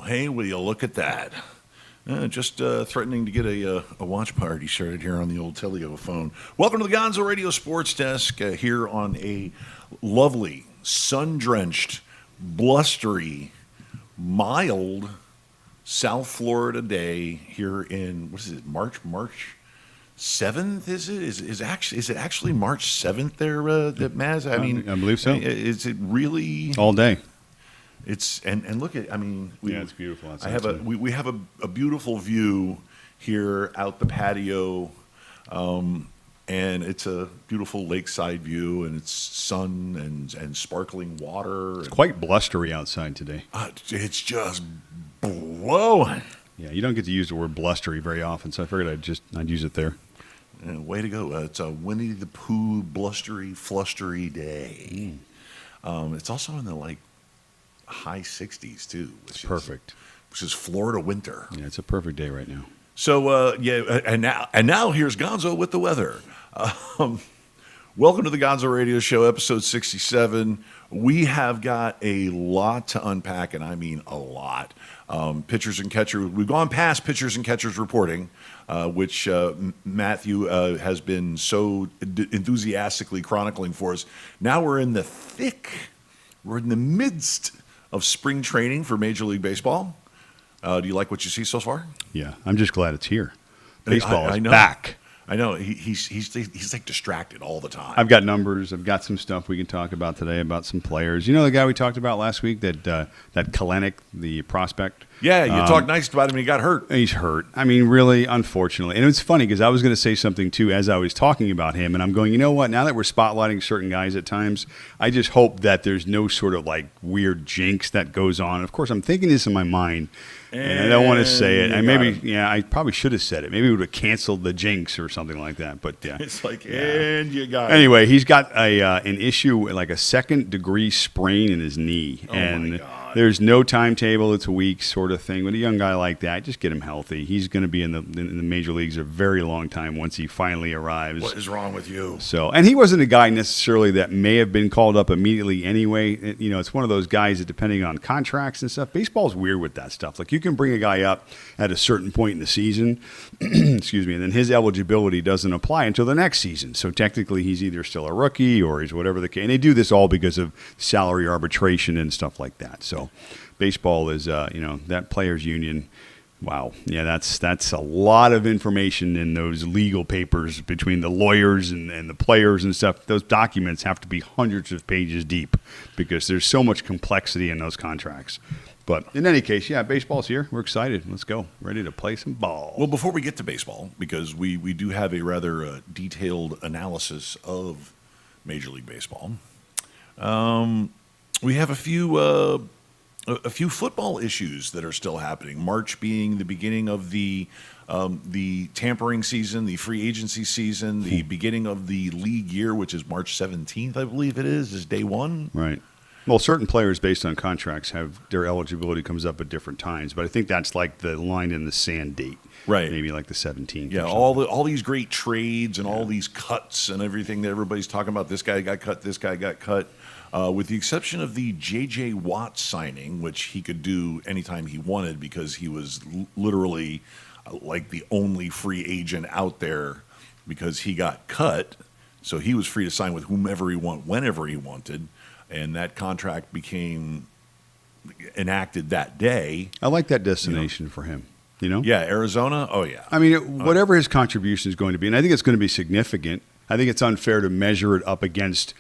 Hey, will you look at that? Just threatening to get a watch party started here on the old Teleo phone. Welcome to the Gonzo Radio Sports Desk here on a lovely, sun-drenched, blustery, mild South Florida day here in, what is it, March 7th, is it? Is it actually March 7th there, Maz? I mean, I believe so. Is it really? All day. It's and look at, I mean, it's beautiful outside. We have a beautiful view here out the patio, and it's a beautiful lakeside view, and it's sun and sparkling water. It's quite blustery outside today. It's just blowing. Yeah, you don't get to use the word blustery very often, so I figured I'd use it there. Way to go! It's a Winnie the Pooh blustery, flustery day. It's also in the high 60s too, which perfect. Which is Florida winter. Yeah, it's a perfect day right now. So and now here's Gonzo with the weather. Welcome to the Gonzo Radio Show, episode 67. We have got a lot to unpack, and I mean a lot. Pitchers and catchers. We've gone past pitchers and catchers reporting, which Matthew has been so enthusiastically chronicling for us. Now we're in the midst of spring training for Major League Baseball. Do you like what you see so far? Yeah, I'm just glad it's here. Baseball is know. back. I know. He's like distracted all the time. I've got numbers. I've got some stuff we can talk about today about some players. You know the guy we talked about last week, that Kalenic, the prospect? Yeah, you talked nice about him and he got hurt. He's hurt. I mean, really, unfortunately. And it's funny because I was going to say something, too, as I was talking about him. And I'm going, you know what? Now that we're spotlighting certain guys at times, I just hope that there's no sort of weird jinx that goes on. Of course, I'm thinking this in my mind. And I don't want to say it. I probably should have said it. Maybe we would have canceled the jinx or something like that. But yeah, it's and you got it. Anyway, he's got an issue, like a second-degree sprain in his knee, my God. There's no timetable. It's a week sort of thing. With a young guy like that, just get him healthy. He's going to be in the major leagues a very long time once he finally arrives. What is wrong with you? So, and he wasn't a guy necessarily that may have been called up immediately anyway. It's one of those guys that, depending on contracts and stuff, baseball's weird with that stuff. Like, you can bring a guy up at a certain point in the season, excuse me, and then his eligibility doesn't apply until the next season. So technically, he's either still a rookie or he's whatever the case. And they do this all because of salary arbitration and stuff like that. So baseball is, that players' union. Wow, yeah, that's a lot of information in those legal papers between the lawyers and the players and stuff. Those documents have to be hundreds of pages deep because there's so much complexity in those contracts. But in any case, yeah, baseball's here. We're excited. Let's go. Ready to play some ball. Well, before we get to baseball, because we do have a rather detailed analysis of Major League Baseball, we have a few football issues that are still happening. March being the beginning of the tampering season, the free agency season, the beginning of the league year, which is March 17th, I believe it is day one. Right. Well, certain players, based on contracts, have their eligibility comes up at different times, but I think that's like the line in the sand date, right? Maybe like the 17th. Yeah, all these great trades and all these cuts and everything that everybody's talking about. This guy got cut. This guy got cut. With the exception of the J.J. Watt signing, which he could do anytime he wanted because he was literally like the only free agent out there because he got cut, so he was free to sign with whomever he wanted, whenever he wanted. And that contract became enacted that day. I like that destination for him. You know? Yeah, Arizona. Oh yeah. I mean, whatever his contribution is going to be, and I think it's going to be significant. I think it's unfair to measure it up against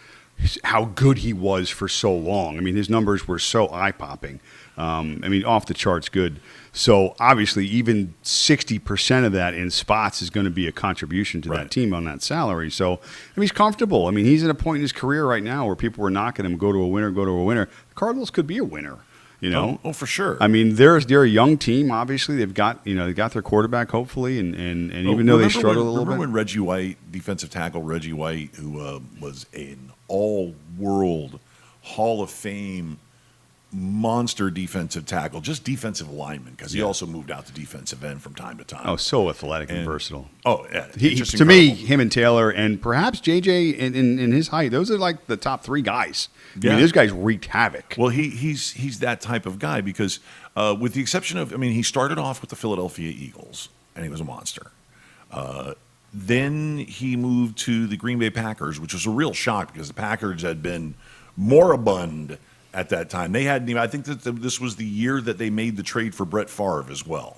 how good he was for so long. I mean, his numbers were so eye-popping. I mean, off the charts good. So obviously, even 60% of that in spots is going to be a contribution to that team on that salary. So I mean, he's comfortable. I mean, he's at a point in his career right now where people were knocking him, go to a winner, go to a winner. The Cardinals could be a winner. You know, oh, for sure. I mean, they're a young team. Obviously, they've got their quarterback. Hopefully, and even though they struggled a little bit. Remember when Reggie White, defensive tackle Reggie White, who was an all-world Hall of Fame monster defensive tackle, just defensive lineman, because he also moved out to defensive end from time to time. Oh, so athletic and versatile. Oh, yeah. To me, him and Taylor, and perhaps JJ in his height, those are like the top three guys. Yeah. I mean, those guys wreaked havoc. Well, he's that type of guy because, with the exception of, I mean, he started off with the Philadelphia Eagles, and he was a monster. Then he moved to the Green Bay Packers, which was a real shock because the Packers had been moribund at that time. They hadn't even, I think that this was the year that they made the trade for Brett Favre as well.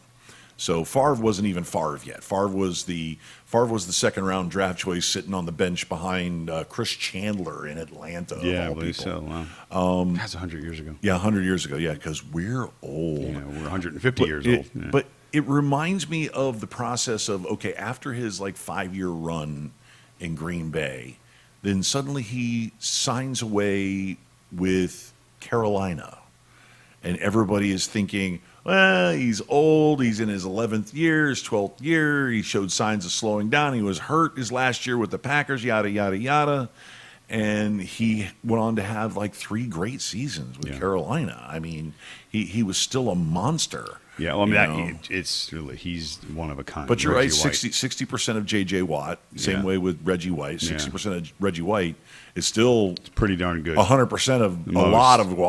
So Favre wasn't even Favre yet. Favre was the second round draft choice sitting on the bench behind Chris Chandler in Atlanta. Yeah, of all I believe people. so. Wow. That's 100 years ago. Yeah, 100 years ago. Yeah, because we're old. Yeah, we're 150 years old. Yeah. But it reminds me of the process of, okay, after his 5-year run in Green Bay, then suddenly he signs away with Carolina. And everybody is thinking, well, he's old. He's in his 11th year, his 12th year. He showed signs of slowing down. He was hurt his last year with the Packers, yada, yada, yada. And he went on to have 3 great seasons with Carolina. I mean, he was still a monster. Yeah, well, I mean, it's really, he's one of a kind. But you're Reggie right, White. 60% of J.J. Watt, same way with Reggie White. 60% Yeah. of Reggie White is still It's pretty darn good. 100% of Most.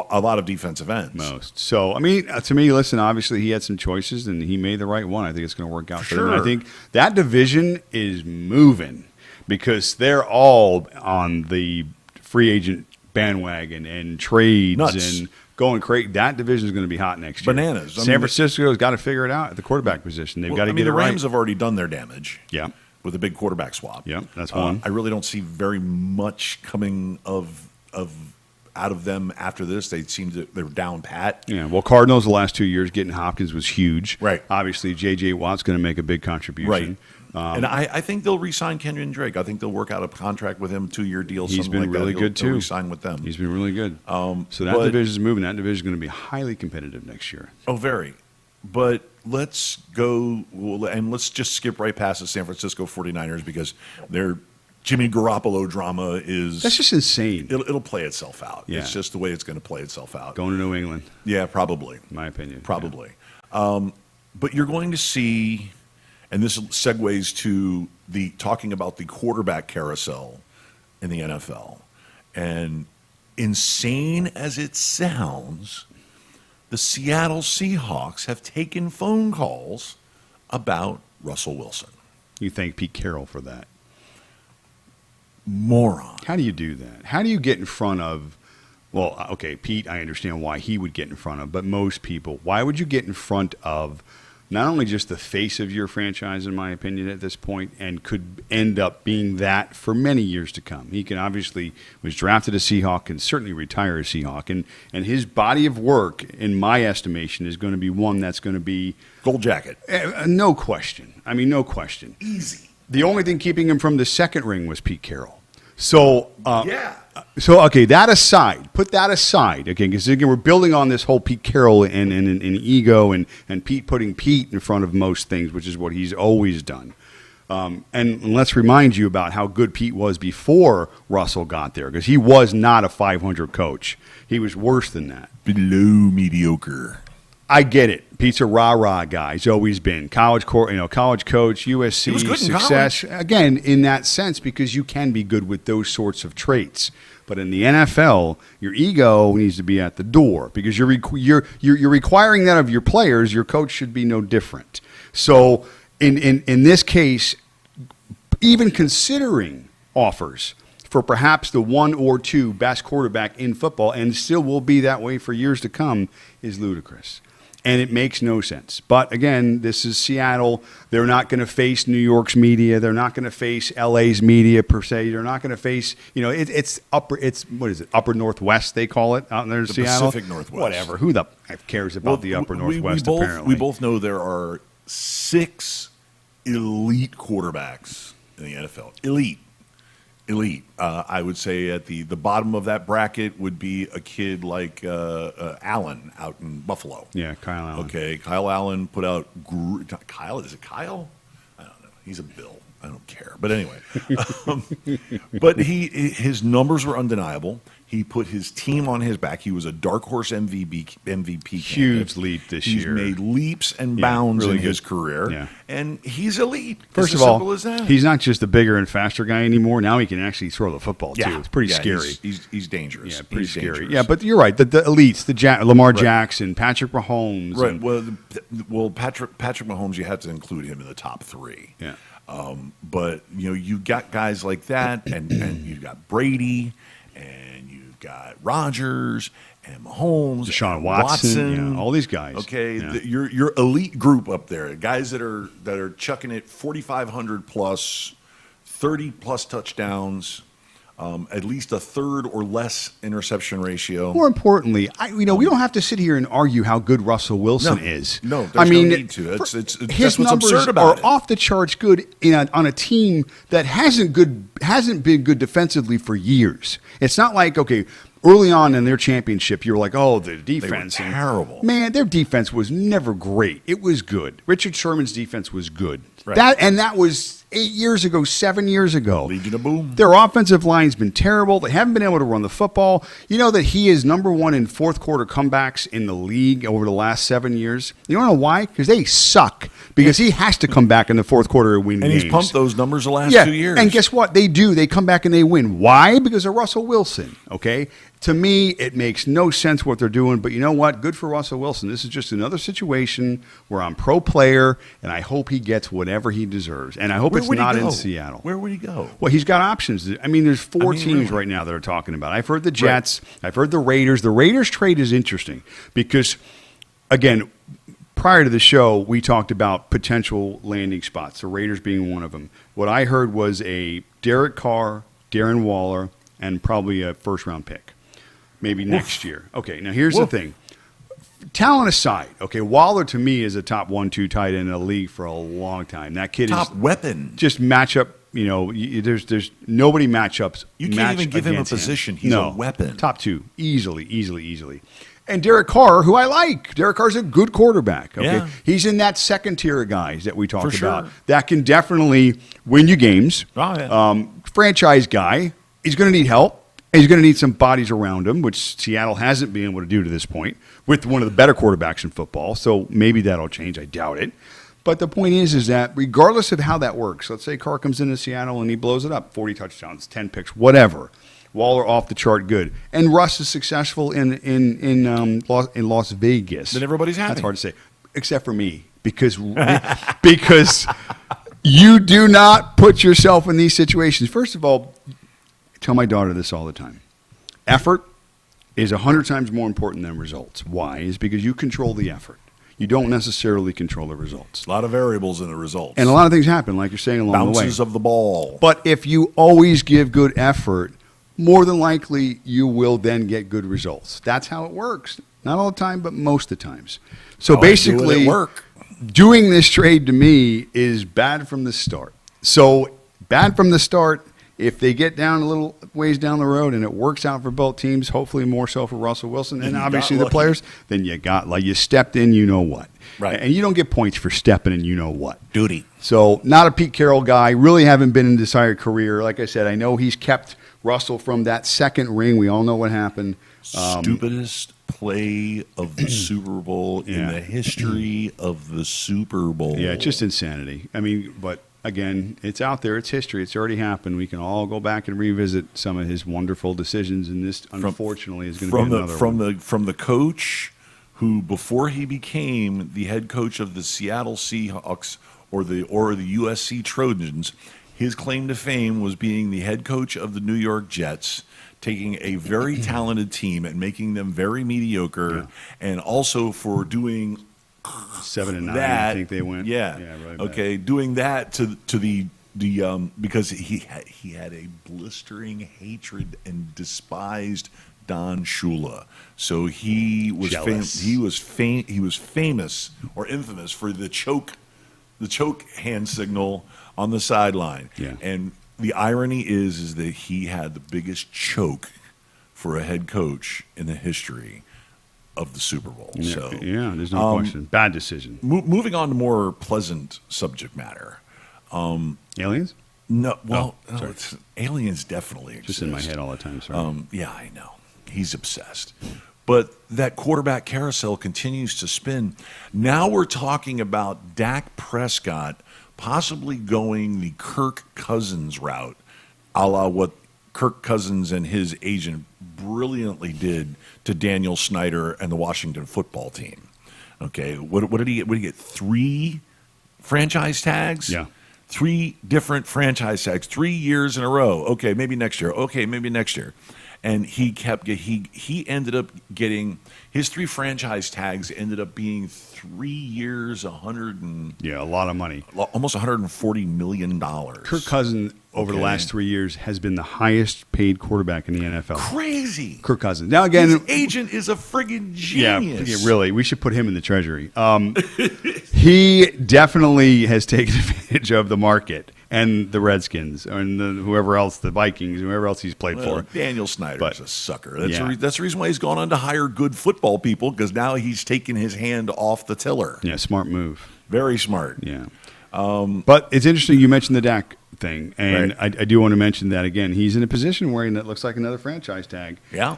a lot of defensive ends. Most. So, I mean, to me, listen, obviously he had some choices and he made the right one. I think it's going to work out for him. And I think that division is moving because they're all on the free agent bandwagon and trades Nuts. and going crazy. That division is going to be hot next year. Bananas. San Francisco's got to figure it out at the quarterback position. They've got to get the it right. Rams have already done their damage. Yeah. With a big quarterback swap. Yeah, that's one. I really don't see very much coming out of them after this. They're down pat. Yeah, well, Cardinals the last 2 years getting Hopkins was huge. Right. Obviously, J.J. Watt's going to make a big contribution. Right. And I think they'll re-sign Kenyon Drake. I think they'll work out a contract with him, 2-year deal. He's something been like really that. good, They'll too. re-sign with them. He's been really good. So that division's moving. That division's going to be highly competitive next year. Oh, very. But let's go and let's just skip right past the San Francisco 49ers because their Jimmy Garoppolo drama is... That's just insane. It'll play itself out. Yeah. It's just the way it's going to play itself out. Going to New England, Yeah, probably. in my opinion. Probably. But you're going to see, and this segues to talking about the quarterback carousel in the NFL. And insane as it sounds, the Seattle Seahawks have taken phone calls about Russell Wilson. You thank Pete Carroll for that. Moron. How do you do that? How do you get in front of, well, okay, Pete, I understand why he would get in front of, but most people, why would you get in front of not only just the face of your franchise, in my opinion, at this point, and could end up being that for many years to come? He can obviously was drafted a Seahawk and certainly retire a Seahawk, and his body of work, in my estimation, is going to be one that's going to be Gold jacket. no question. I mean, no question. Easy. The only thing keeping him from the second ring was Pete Carroll. So, Yeah. So okay, that aside, put that aside, okay, because again, we're building on this whole Pete Carroll and ego and Pete putting Pete in front of most things, which is what he's always done. And let's remind you about how good Pete was before Russell got there, because he was not a 500 coach. He was worse than that. Below mediocre. I get it. Pete's a rah-rah guy. He's always been. College coach, USC, He was good in success. college. Again, in that sense, because you can be good with those sorts of traits. But in the NFL, your ego needs to be at the door because you're requiring that of your players. Your coach should be no different. So in this case, even considering offers for perhaps the 1 or 2 best quarterback in football, and still will be that way for years to come, is ludicrous. And it makes no sense. But again, this is Seattle. They're not going to face New York's media. They're not going to face LA's media per se. They're not going to face, it's upper, what is it, upper Northwest, they call it out there in Seattle? Pacific Northwest. Whatever. Who the heck cares about the upper Northwest, apparently? We both know there are 6 elite quarterbacks in the NFL. Elite. I would say at the bottom of that bracket would be a kid like Allen out in Buffalo. Yeah, Kyle Allen. Okay, Kyle Allen put out. Kyle, is it Kyle? I don't know. He's a Bill. I don't care. But anyway, but his numbers were undeniable. He put his team on his back. He was a dark horse MVP Huge leap this year. He's made leaps and bounds really in his good. career, Yeah. and he's elite. First it's of as all, simple as that. he's not just a bigger and faster guy anymore. Now he can actually throw the football, too. It's pretty scary. He's dangerous. Yeah, pretty He's scary. dangerous. Yeah, but you're right. The elites, Lamar Jackson, Patrick Mahomes. Right. and- Well, Patrick Mahomes, you have to include him in the top 3. Yeah. But you got guys like that, and you've got Brady, and you've got Rodgers and Mahomes, Deshaun and Watson, yeah, all these guys. Okay, Yeah. your elite group up there, guys that are chucking it 4,500 plus, 30 plus touchdowns. At least a third or less interception ratio. More importantly, we don't have to sit here and argue how good Russell Wilson is. No, there's no need to. It's his that's what's numbers absurd about are it. off the charts good on a team that hasn't been good defensively for years. It's not like, okay, early on in their championship, you were like, oh, the defense. They were terrible. Man, their defense was never great. It was good. Richard Sherman's defense was good. Right. That was 8 years ago, 7 years ago. Legion of Boom. Their offensive line's been terrible. They haven't been able to run the football. You know that he is number 1 in fourth quarter comebacks in the league over the last 7 years. You don't know why? Because they suck. Because he has to come back in the fourth quarter and win And games. he's pumped those numbers the last Yeah, 2 years. and guess what? They do. They come back and they win. Why? Because of Russell Wilson, okay? To me, it makes no sense what they're doing, but you know what? Good for Russell Wilson. This is just another situation where I'm pro player, and I hope he gets whatever he deserves. And I hope it's would he not go? in Seattle. Where would he go? Well, he's got options. I mean, there's 4 teams really? right now that are talking about it. I've heard the Jets. Right. I've heard the Raiders. The Raiders trade is interesting because, again, prior to the show, we talked about potential landing spots, the Raiders being one of them. What I heard was a Derek Carr, Darren Waller, and probably a first-round pick, maybe next year. Okay, now here's the thing. Talent aside, okay, Waller to me is a top 1-2 tight end in the league for a long time. That kid Top is weapon. just matchup. There's nobody matchups. You can't even give him a position. He's a weapon. Top 2, easily. And Derek Carr, who I like. Derek Carr's a good quarterback. Okay, Yeah. he's in that second tier of guys that we talked For sure. about that can definitely win you games. Oh, yeah. Franchise guy. He's going to need help. He's going to need some bodies around him, which Seattle hasn't been able to do to this point with one of the better quarterbacks in football. So maybe that'll change. I doubt it. But the point is that regardless of how that works, let's say Carr comes into Seattle and he blows it up, 40 touchdowns, 10 picks, whatever. Waller off the chart good, and Russ is successful in Las Vegas. Then everybody's happy. That's hard to say, except for me, because you do not put yourself in these situations. First of all, I tell my daughter this all the time: effort is 100 times more important than results. Why? Is because you control the effort. You don't necessarily control the results. A lot of variables in the results. And a lot of things happen, like you're saying, along Bounces the way. of the ball. But if you always give good effort, more than likely you will then get good results. That's how it works. Not all the time, but most of the times. So basically, doing this trade to me is bad from the start. So bad from the start. If they get down a little ways down the road and it works out for both teams, hopefully more so for Russell Wilson and obviously the players, then you stepped in, you know what. Right. And you don't get points for stepping in, you know what. Duty. So not a Pete Carroll guy, really haven't been in a desired career. Like I said, I know he's kept Russell from that second ring. We all know what happened. Stupidest play of the Super Bowl in the history of the Super Bowl. Yeah, just insanity. I mean, but again, it's out there. It's history. It's already happened. We can all go back and revisit some of his wonderful decisions, and this, unfortunately, is going to be another one. From the coach who, before he became the head coach of the Seattle Seahawks or the USC Trojans, his claim to fame was being the head coach of the New York Jets, taking a very talented team and making them very mediocre, and also for doing 7-9, that. I think they went. Yeah. really bad. Okay, doing that to the because he had a blistering hatred and despised Don Shula. So he was Jealous. he was famous or infamous for the choke hand signal on the sideline. Yeah. And the irony is that he had the biggest choke for a head coach in the history of the Super Bowl. Yeah, So yeah, there's no question. Bad decision. moving on to more pleasant subject matter. Aliens? No, well, Oh, sorry. aliens definitely exist. Just in my head all the time. Sorry. Yeah, I know. He's obsessed. But that quarterback carousel continues to spin. Now we're talking about Dak Prescott possibly going the Kirk Cousins route, a la what Kirk Cousins and his agent brilliantly did to Daniel Snyder and the Washington football team. Okay, what did he get? What did he get? 3 franchise tags? Yeah. 3 different franchise tags, 3 years in a row. Okay, maybe next year. Okay, maybe next year. And he ended up getting his 3 franchise tags ended up being 3 years, Yeah, a lot of money. almost $140 million. Kirk Cousins, over the Okay. last 3 years, has been the highest paid quarterback in the NFL. Crazy. Kirk Cousins. Now, again, His agent is a friggin' genius. Yeah, really. We should put him in the treasury. He definitely has taken advantage of the market and the Redskins and whoever else, the Vikings, whoever else he's played Well, for. Daniel Snyder's But- a sucker. That's, Yeah. that's the reason why he's gone on to hire good football people, because now he's taken his hand off the tiller. Yeah, smart move. Very smart. Yeah. But it's interesting you mentioned the Dak thing, and Right. I do want to mention that again. He's in a position wearing that looks like another franchise tag. Yeah.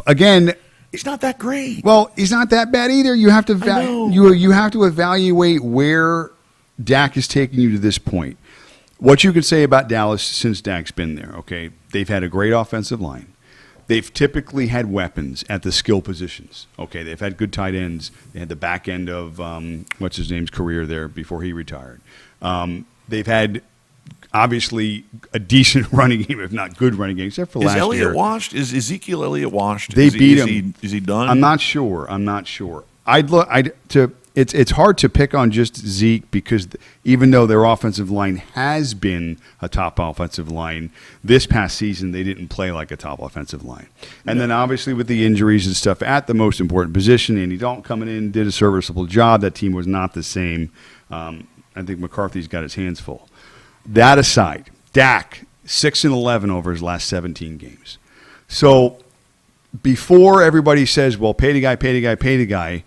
Again, He's not that great. well, he's not that bad either. You have to know. you have to evaluate where Dak has taken you to this point. What you could say about Dallas since Dak's been there, okay? They've had a great offensive line. They've typically had weapons at the skill positions. Okay, they've had good tight ends. They had the back end of what's his name's career there before he retired. They've had obviously a decent running game, if not good running game, except for Is last Elliott year. washed? Is Ezekiel Elliott washed? They Is he- beat is him. Is he done? I'm not sure. It's hard to pick on just Zeke because even though their offensive line has been a top offensive line, this past season they didn't play like a top offensive line. And then obviously with the injuries and stuff at the most important position, Andy Dalton coming in did a serviceable job. That team was not the same. I think McCarthy's got his hands full. That aside, Dak 6-11 over his last 17 games. So before everybody says, well, pay the guy,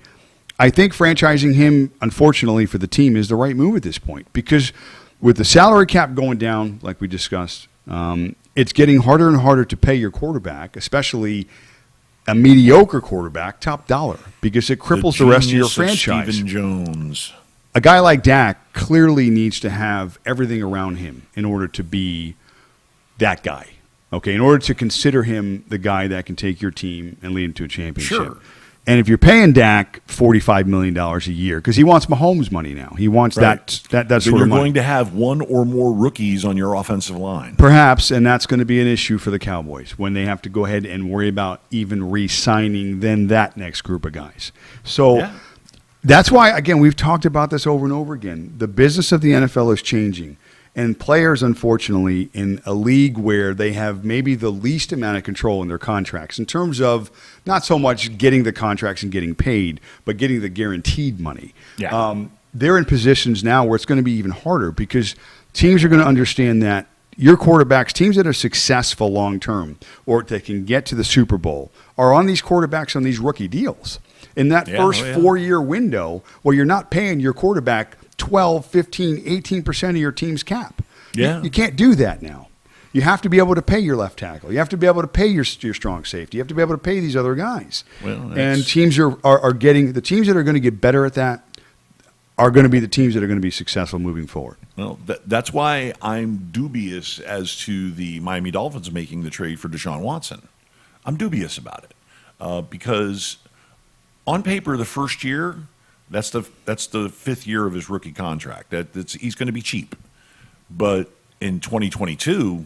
I think franchising him, unfortunately for the team, is the right move at this point because with the salary cap going down, like we discussed, it's getting harder and harder to pay your quarterback, especially a mediocre quarterback, top dollar, because it cripples the rest of your genius franchise. Stephen Jones. A guy like Dak clearly needs to have everything around him in order to be that guy. Okay, in order to consider him the guy that can take your team and lead into a championship. Sure. And if you're paying Dak $45 million a year, because he wants Mahomes money now, he wants that Then sort you're of money. going to have one or more rookies on your offensive line. Perhaps, and that's going to be an issue for the Cowboys when they have to go ahead and worry about even re-signing then that next group of guys. So Yeah. that's why, again, we've talked about this over and over again. The business of the NFL is changing. And players, unfortunately, in a league where they have maybe the least amount of control in their contracts in terms of not so much getting the contracts and getting paid, but getting the guaranteed money. Yeah. They're in positions now where it's going to be even harder because teams are going to understand that your quarterbacks, teams that are successful long term or that can get to the Super Bowl, are on these quarterbacks on these rookie deals. In that first 4-year window where you're not paying your quarterback 12, 15, 18% of your team's cap. Yeah. You can't do that now. You have to be able to pay your left tackle. You have to be able to pay your strong safety. You have to be able to pay these other guys. Well, and teams are getting – the teams that are going to get better at that are going to be the teams that are going to be successful moving forward. Well, that's why I'm dubious as to the Miami Dolphins making the trade for Deshaun Watson. I'm dubious about it because on paper, the first year – that's the 5th year of his rookie contract. He's going to be cheap. But in 2022,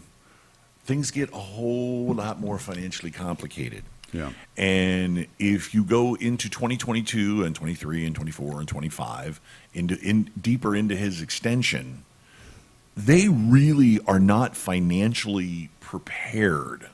things get a whole lot more financially complicated. Yeah. And if you go into 2022 and 23 and 24 and 25 deeper into his extension, they really are not financially prepared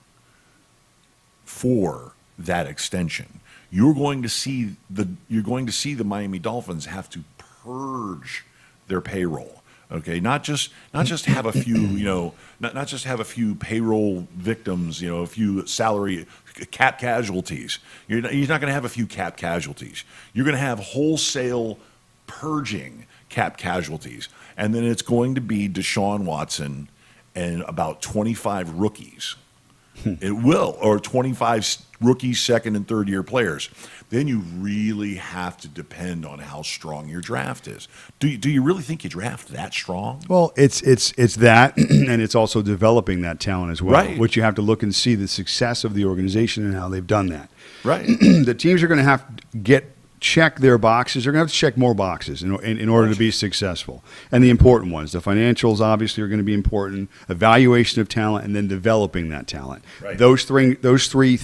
for that extension. You're going to see the Miami Dolphins have to purge their payroll. Okay, not just have a few, not just have a few payroll victims, a few salary cap casualties. You're not going to have a few cap casualties. You're going to have wholesale purging cap casualties, and then it's going to be Deshaun Watson and about 25 rookies. It will, or 25 rookies, second and third year players. Then you really have to depend on how strong your draft is. Do you really think you draft that strong? Well, it's that, and it's also developing that talent as well, Right. which you have to look and see the success of the organization and how they've done that. Right. The teams are going to have to check their boxes. They're going to have to check more boxes in order to be successful. And the important ones, the financials obviously are going to be important, evaluation of talent, and then developing that talent. Right. Those three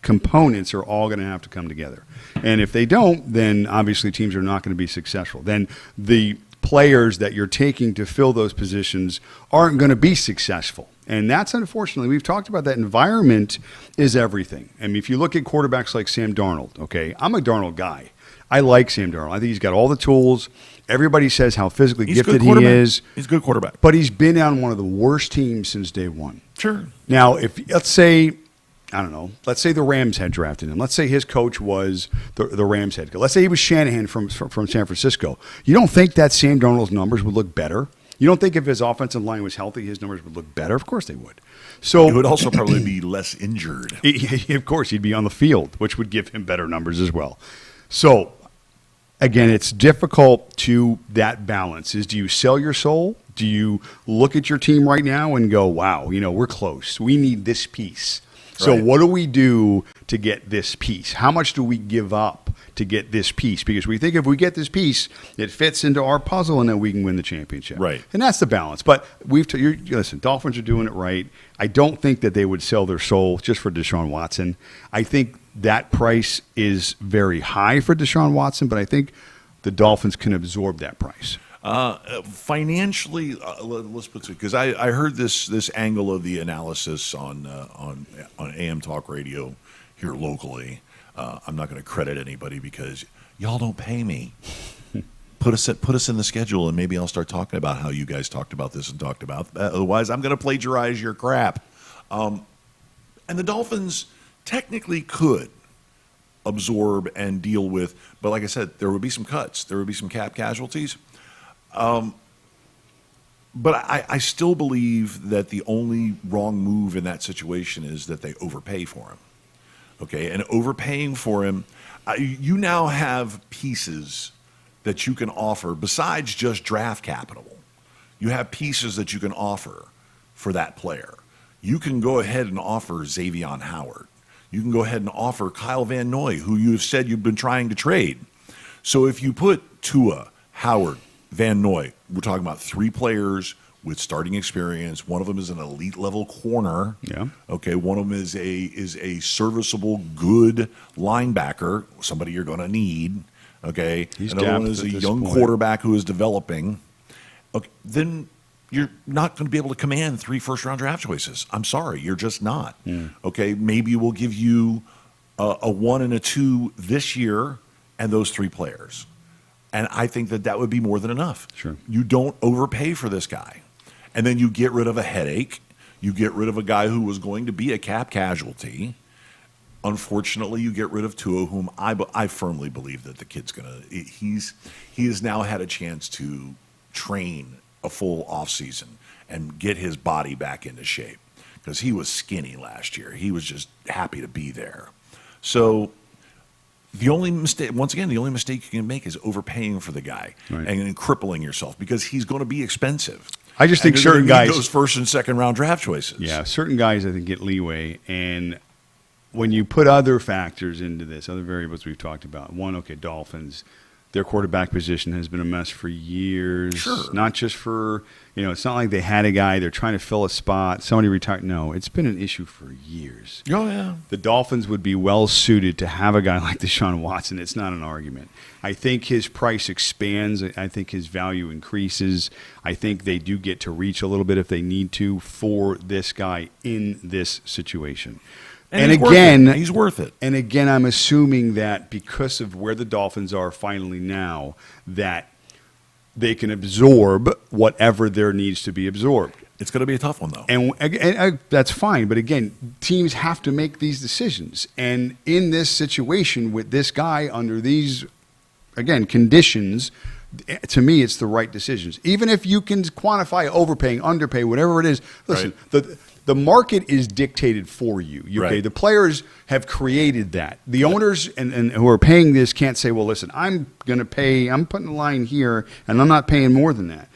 components are all going to have to come together. And if they don't, then obviously teams are not going to be successful. Then the players that you're taking to fill those positions aren't going to be successful. And that's, unfortunately, we've talked about that. Environment is everything. I mean, if you look at quarterbacks like Sam Darnold, okay, I'm a Darnold guy. I like Sam Darnold. I think he's got all the tools. Everybody says how physically gifted he is. He's a good quarterback. But he's been on one of the worst teams since day one. Sure. Now, if let's say, I don't know, let's say the Rams had drafted him. Let's say his coach was the Rams head coach. Let's say he was Shanahan from San Francisco. You don't think that Sam Darnold's numbers would look better? You don't think if his offensive line was healthy, his numbers would look better? Of course they would. So He would also probably be less injured. of course, he'd be on the field, which would give him better numbers as well. So, again, it's difficult to that balance. Do you sell your soul? Do you look at your team right now and go, wow, we're close. We need this piece. So Right. what do we do to get this piece? How much do we give up to get this piece? Because we think if we get this piece, it fits into our puzzle, and then we can win the championship. Right. And that's the balance. But listen, Dolphins are doing it right. I don't think that they would sell their soul just for Deshaun Watson. I think that price is very high for Deshaun Watson, but I think the Dolphins can absorb that price. Financially, let's put it, because I heard this angle of the analysis on AM Talk Radio here locally. I'm not going to credit anybody because y'all don't pay me. Put us in the schedule, and maybe I'll start talking about how you guys talked about this and talked about. Otherwise, I'm going to plagiarize your crap. And the Dolphins technically could absorb and deal with, but like I said, there would be some cuts. There would be some cap casualties. But I still believe that the only wrong move in that situation is that they overpay for him. Okay, and overpaying for him, you now have pieces that you can offer besides just draft capital. You have pieces that you can offer for that player. You can go ahead and offer Xavier Howard. You can go ahead and offer Kyle Van Noy, who you have said you've been trying to trade. So if you put Tua, Howard, Van Noy, we're talking about three players with starting experience. One of them is an elite level corner. Yeah. Okay. One of them is a serviceable, good linebacker, somebody you're going to need. Okay. He's Another one depth is at a this young point. quarterback who is developing. Okay. Then you're not going to be able to command 3 first-round draft choices. I'm sorry, you're just not. Okay. Maybe we'll give you a 1 and a 2 this year, and those 3 players. And I think that would be more than enough. Sure. You don't overpay for this guy. And then you get rid of a headache. You get rid of a guy who was going to be a cap casualty. Unfortunately, you get rid of Tua, whom I firmly believe that the kid's going to – he has now had a chance to train a full offseason and get his body back into shape because he was skinny last year. He was just happy to be there. So – the only mistake you can make is overpaying for the guy and crippling yourself because he's going to be expensive. I just think And you're certain gonna need guys- those first and second round draft choices. Yeah, certain guys I think get leeway, and when you put other factors into this, other variables we've talked about, one, okay, Dolphins, their quarterback position has been a mess for years. Sure. Not just for, it's not like they had a guy, they're trying to fill a spot, somebody retired. No, it's been an issue for years. Oh, yeah. The Dolphins would be well suited to have a guy like Deshaun Watson. It's not an argument. I think his price expands. I think his value increases. I think they do get to reach a little bit if they need to for this guy in this situation. And again, he's worth it. And again, I'm assuming that because of where the Dolphins are finally now, that they can absorb whatever there needs to be absorbed. It's going to be a tough one, though. And that's fine. But again, teams have to make these decisions. And in this situation with this guy under these, again, conditions, to me, it's the right decisions. Even if you can quantify overpaying, underpay, whatever it is. Listen, the market is dictated for you. Okay, Right. the players have created that. The owners and who are paying this can't say, well, listen, I'm going to pay. I'm putting the line here, and I'm not paying more than that.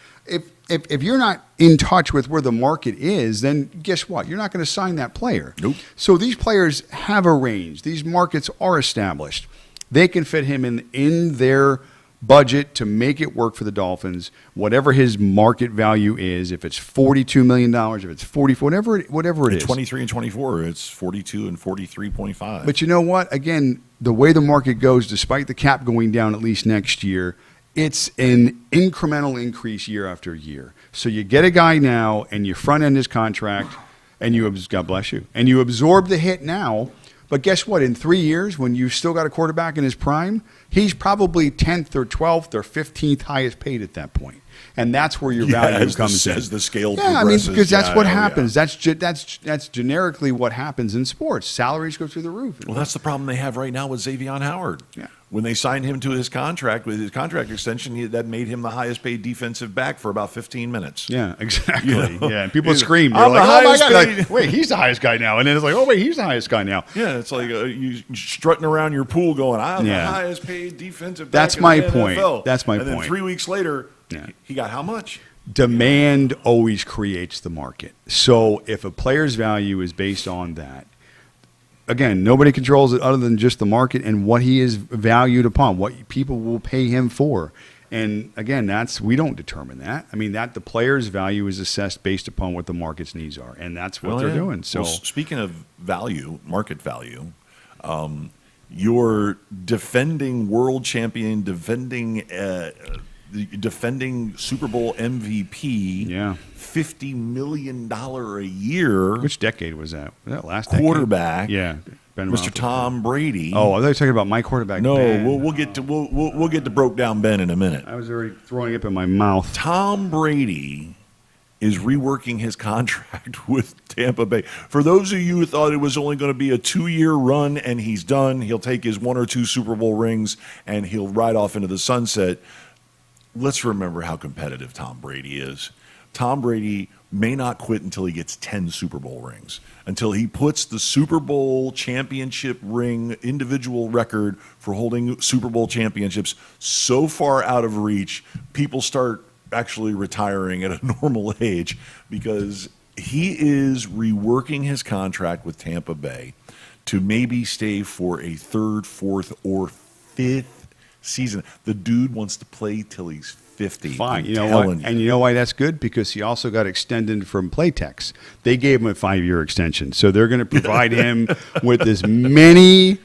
If you're not in touch with where the market is, then guess what? You're not going to sign that player. Nope. So these players have a range. These markets are established. They can fit him in their budget to make it work for the Dolphins, whatever his market value is, if it's $42 million, if it's 44, whatever it is. 23 and 24, it's 42 and 43.5. But you know what? Again, the way the market goes, despite the cap going down at least next year, it's an incremental increase year after year. So you get a guy now and you front end his contract and God bless you, and you absorb the hit now. But guess what? In 3 years, when you've still got a quarterback in his prime, he's probably 10th or 12th or 15th highest paid at that point. And that's where your value comes in. As the scale progresses. progresses. Because that's what happens. Yeah. That's generically what happens in sports. Salaries go through the roof. Well, that's the problem they have right now with Xavier Howard. Yeah. When they signed him to his contract, with his contract extension, that made him the highest paid defensive back for about 15 minutes. Yeah, exactly. You know? Yeah, and people scream. I'm They're like, the oh my highest God. paid. Like, wait, he's the highest guy now. And then it's like, oh, wait, he's the highest guy now. Yeah, it's like you strutting around your pool going, I'm Yeah. the highest paid defensive back That's in my the point. NFL. That's my and then point. 3 weeks later, Yeah. he got how much? Demand always creates the market. So if a player's value is based on that, again, nobody controls it other than just the market and what he is valued upon, what people will pay him for. And again, we don't determine that. I mean, that the player's value is assessed based upon what the market's needs are, and that's what they're doing. So, well, speaking of value, market value, your defending world champion, defending Super Bowl MVP, yeah, $50 million a year. Which decade was that? Was that last decade? Quarterback? Yeah, Ben Mr. Tom Brady. Oh, I thought you were talking about my quarterback. No, Ben. we'll get to broke down Ben in a minute. I was already throwing up in my mouth. Tom Brady is reworking his contract with Tampa Bay. For those of you who thought it was only going to be a 2-year run and he's done, he'll take his 1 or 2 Super Bowl rings and he'll ride off into the sunset. Let's remember how competitive Tom Brady is. Tom Brady may not quit until he gets 10 Super Bowl rings, until he puts the Super Bowl championship ring individual record for holding Super Bowl championships so far out of reach, people start actually retiring at a normal age, because he is reworking his contract with Tampa Bay to maybe stay for a 3rd, 4th, or 5th season. The dude wants to play till he's 50. Fine. You know what? And you know why that's good? Because he also got extended from Playtex. They gave him a 5-year extension. So they're going to provide him with as many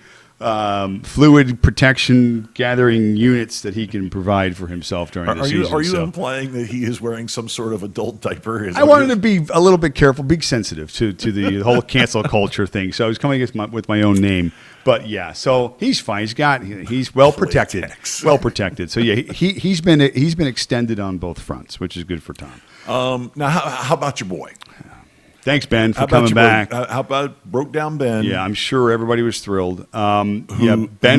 fluid protection gathering units that he can provide for himself during the season. Are you implying that he is wearing some sort of adult diaper? I wanted to be a little bit careful, be sensitive to the whole cancel culture thing. So I was coming with my own name. But yeah, so he's fine. He's well protected. Playtex. Well protected. So yeah, he's been extended on both fronts, which is good for Tom. Now, how about your boy? Thanks, Ben, for coming back. How about broke down Ben? Yeah, I'm sure everybody was thrilled. Ben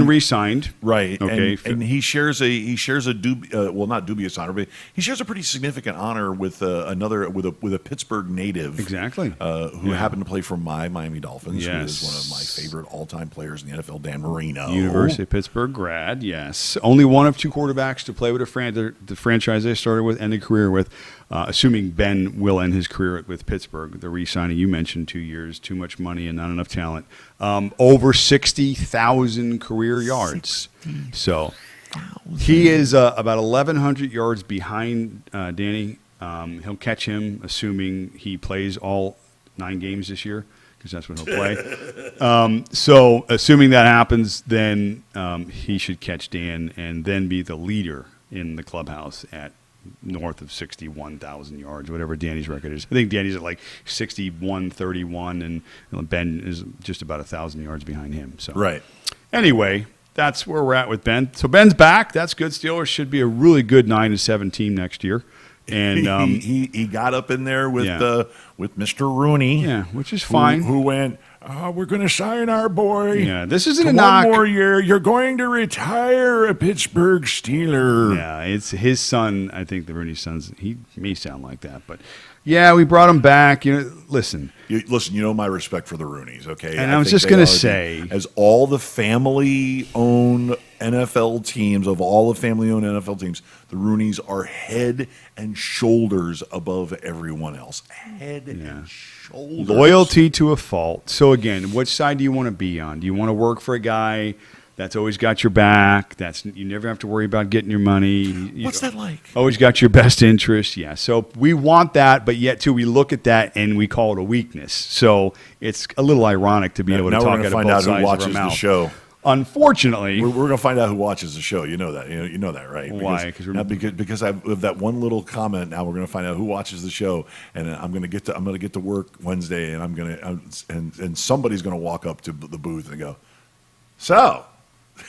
re-signed. Right. Okay. And he shares a not dubious honor, but he shares a pretty significant honor with a Pittsburgh native. Exactly. Who happened to play for my Miami Dolphins. Yes. Who is one of my favorite all-time players in the NFL, Dan Marino. University of Pittsburgh grad, yes. Only one of 2 quarterbacks to play with the franchise they started with, end a career with. Assuming Ben will end his career with Pittsburgh, the re-signing you mentioned, 2 years, too much money and not enough talent. Over 60,000 career yards. So He is about 1,100 yards behind Danny. He'll catch him, assuming he plays all 9 games this year, because that's when he'll play. So assuming that happens, then he should catch Dan and then be the leader in the clubhouse at north of 61,000 yards, whatever Danny's record is. I think Danny's at like 61-31, and Ben is just about 1,000 yards behind him. So Right. Anyway, that's where we're at with Ben. So Ben's back. That's good. Steelers should be a really good 9-7 team next year. And he got up in there with Yeah. with Mr. Rooney. Yeah, which is fine. Who went, we're going to sign our boy. Yeah, this isn't For a knock. one more year, you're going to retire a Pittsburgh Steeler. Yeah, it's his son. I think the Rooney son's. He may sound like that, but yeah, we brought him back. Listen. Listen, you know my respect for the Rooneys, okay? And I was think just they gonna are say- as all the family-owned NFL teams, of all the family-owned NFL teams, the Rooneys are head and shoulders above everyone else. Head and shoulders. Loyalty to a fault. So again, which side do you want to be on? Do you want to work for a guy that's always got your back? You never have to worry about getting your money. What's that like? Always got your best interest. Yeah. So we want that, but yet too we look at that and we call it a weakness. So it's a little ironic to be able to Now talk we're out going of to find both out who sides of our watches the mouth. show. Unfortunately, We're going to find out who watches the show. You know that. You know that, right? Why? Because of that one little comment. Now we're going to find out who watches the show, and I'm going to get to work Wednesday, and and somebody's going to walk up to the booth and go, "So,"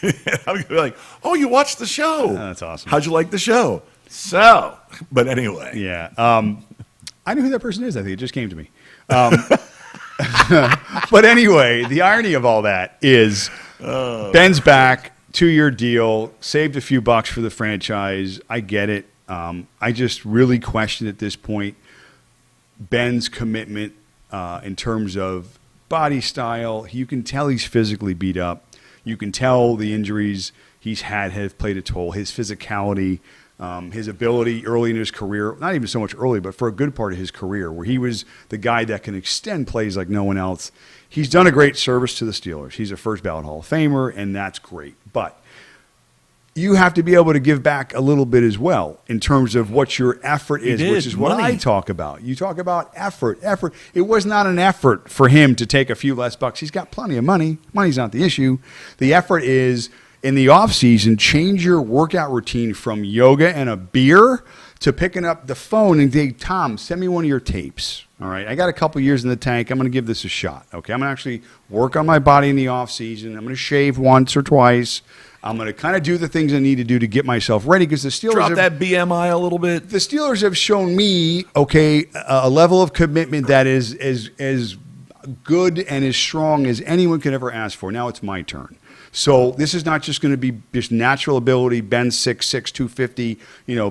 I'm going to be like, "Oh, you watched the show? That's awesome. How'd you like the show?" So, but anyway, yeah. I know who that person is. I think it just came to me. But anyway, the irony of all that is Ben's back, 2-year deal, saved a few bucks for the franchise. I get it. I just really question at this point Ben's commitment in terms of body style. You can tell he's physically beat up. You can tell the injuries he's had have played a toll. His physicality, his ability early in his career, not even so much early, but for a good part of his career, where he was the guy that can extend plays like no one else. He's done a great service to the Steelers. He's a first ballot Hall of Famer, and that's great. But you have to be able to give back a little bit as well in terms of what your effort is, which is what I talk about. You talk about effort. It was not an effort for him to take a few less bucks. He's got plenty of money. Money's not the issue. The effort is, in the offseason, change your workout routine from yoga and a beer to picking up the phone and say, "Tom, send me one of your tapes. All right, I got a couple years in the tank. I'm going to give this a shot. Okay, I'm going to actually work on my body in the offseason. I'm going to shave once or twice. I'm going to kind of do the things I need to do to get myself ready," because the Steelers drop that BMI a little bit. The Steelers have shown me, a level of commitment that is as good and as strong as anyone could ever ask for. Now it's my turn. So this is not just going to be just natural ability, Ben 6'6", 250,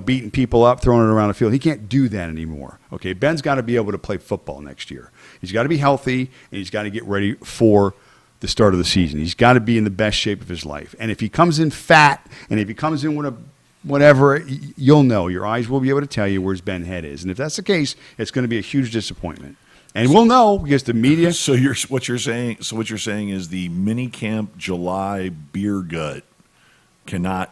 beating people up, throwing it around the field. He can't do that anymore. Okay, Ben's got to be able to play football next year. He's got to be healthy, and he's got to get ready for the start of the season. He's got to be in the best shape of his life. And if he comes in fat, and if he comes in with a whatever, you'll know. Your eyes will be able to tell you where his Ben head is. And if that's the case, it's going to be a huge disappointment. And we'll know because the media. So what you're saying is the minicamp July beer gut cannot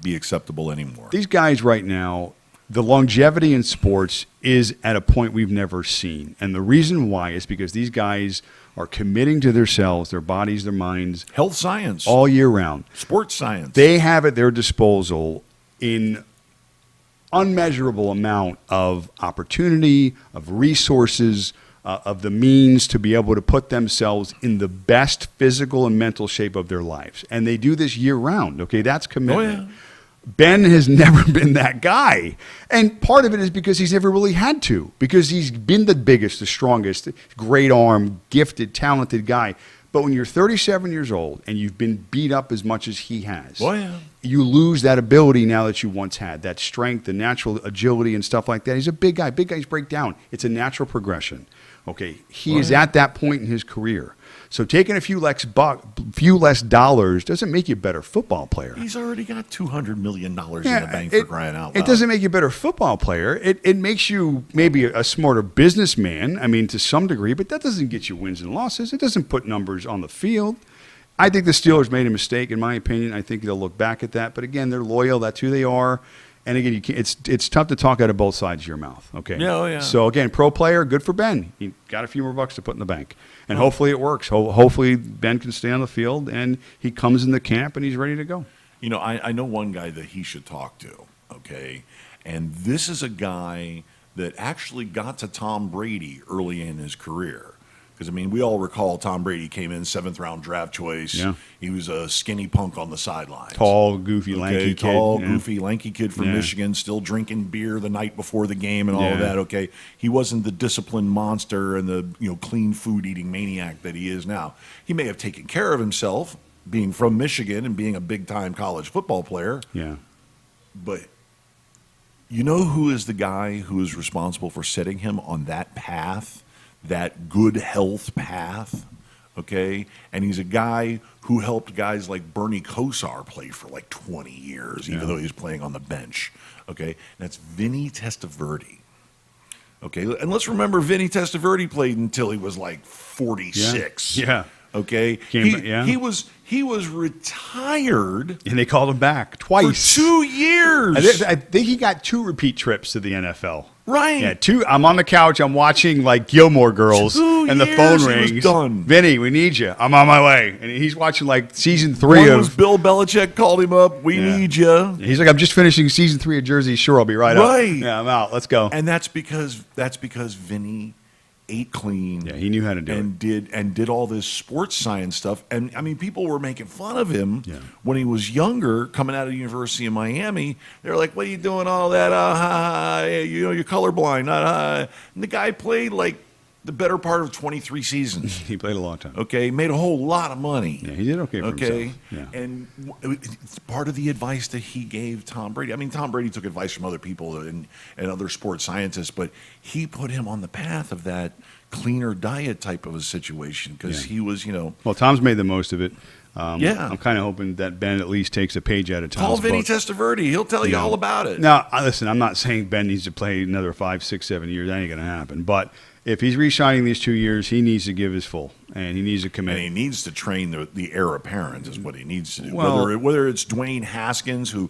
be acceptable anymore. These guys right now, the longevity in sports is at a point we've never seen. And the reason why is because these guys are committing to themselves, their bodies, their minds, health science, all year round. Sports science. They have at their disposal in unmeasurable amount of opportunity, of resources, of the means to be able to put themselves in the best physical and mental shape of their lives. And they do this year round, okay? That's commitment. Oh, yeah. Ben has never been that guy. And part of it is because he's never really had to, because he's been the biggest, the strongest, great arm, gifted, talented guy. But when you're 37 years old and you've been beat up as much as he has, you lose that ability now that you once had, that strength, the natural agility and stuff like that. He's a big guy. Big guys break down. It's a natural progression. Okay, he is at that point in his career. So taking a few less dollars doesn't make you a better football player. He's already got $200 million in the bank for crying out loud. It doesn't make you a better football player. It makes you maybe a smarter businessman, to some degree, but that doesn't get you wins and losses. It doesn't put numbers on the field. I think the Steelers made a mistake, in my opinion. I think they'll look back at that. But again, they're loyal. That's who they are. And again, it's tough to talk out of both sides of your mouth. Okay. Yeah, oh, yeah. So again, pro player, good for Ben. He got a few more bucks to put in the bank, and hopefully it works. Hopefully Ben can stay on the field and he comes in the camp and he's ready to go. You know, I know one guy that he should talk to, okay? And this is a guy that actually got to Tom Brady early in his career. Because, I mean, we all recall Tom Brady came in 7th-round draft choice. Yeah. He was a skinny punk on the sidelines. Tall, goofy, lanky kid. Tall, Yeah. goofy, lanky kid from Yeah. Michigan, still drinking beer the night before the game and all of Yeah. that, okay? He wasn't the disciplined monster and the, clean food-eating maniac that he is now. He may have taken care of himself, being from Michigan and being a big-time college football player, Yeah. but you know who is the guy who is responsible for setting him on that path, that good health path? Okay? And he's a guy who helped guys like Bernie Kosar play for like 20 years, even Yeah. though he was playing on the bench. Okay? And that's Vinny Testaverde. Okay? And let's remember Vinny Testaverde played until he was like 46. Yeah. Okay? Yeah. He was retired And they called him back for twice. 2 years. I think he got 2 repeat trips to the NFL. Right. Yeah, 2. I'm on the couch. I'm watching like Gilmore Girls, 2 and the years phone he was rings. done. Vinny, we need you. I'm on my way. And he's watching like season 3 One was of. Bill Belichick called him up. We Yeah. need you. He's like, I'm just finishing season 3 of Jersey Shore. I'll be right up. Right. Yeah, I'm out. Let's go. And that's because Vinny ate clean. Yeah, he knew how to do it. and did all this sports science stuff. And I mean, people were making fun of him Yeah. when he was younger, coming out of the University of Miami. They're like, "What are you doing? All that? You're colorblind." And the guy played like the better part of 23 seasons. He played a long time. Okay, made a whole lot of money. Yeah, he did okay for Okay, himself. Yeah. and it's part of the advice that he gave Tom Brady. I mean, Tom Brady took advice from other people and other sports scientists, but he put him on the path of that cleaner diet type of a situation because Yeah. he was, Well, Tom's made the most of it. Yeah. I'm kind of hoping that Ben at least takes a page out of Tom's call Vinny book. Testaverde. He'll tell you Yeah. all about it. Now, listen, I'm not saying Ben needs to play another 5, 6, 7 years. That ain't going to happen. But if he's re-signing these 2 years, he needs to give his full, and he needs to commit. And he needs to train the heir apparent is what he needs to do. Well- whether it's Dwayne Haskins, who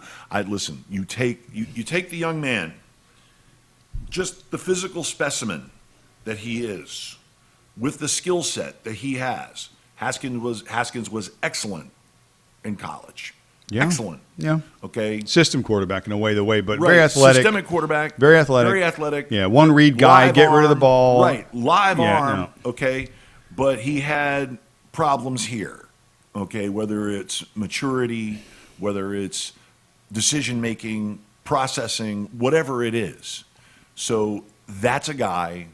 you take the young man, just the physical specimen that he is, with the skill set that he has. Haskins was excellent in college. Yeah. Excellent. Yeah. Okay. System quarterback in a way, but Right. very athletic. Systemic quarterback. Very athletic. Very athletic. Yeah, one read guy, Live get rid of the arm. ball. Right. Live Yeah, arm. no. Okay. But he had problems here. Okay. Whether it's maturity, whether it's decision making, processing, whatever it is. So that's a guy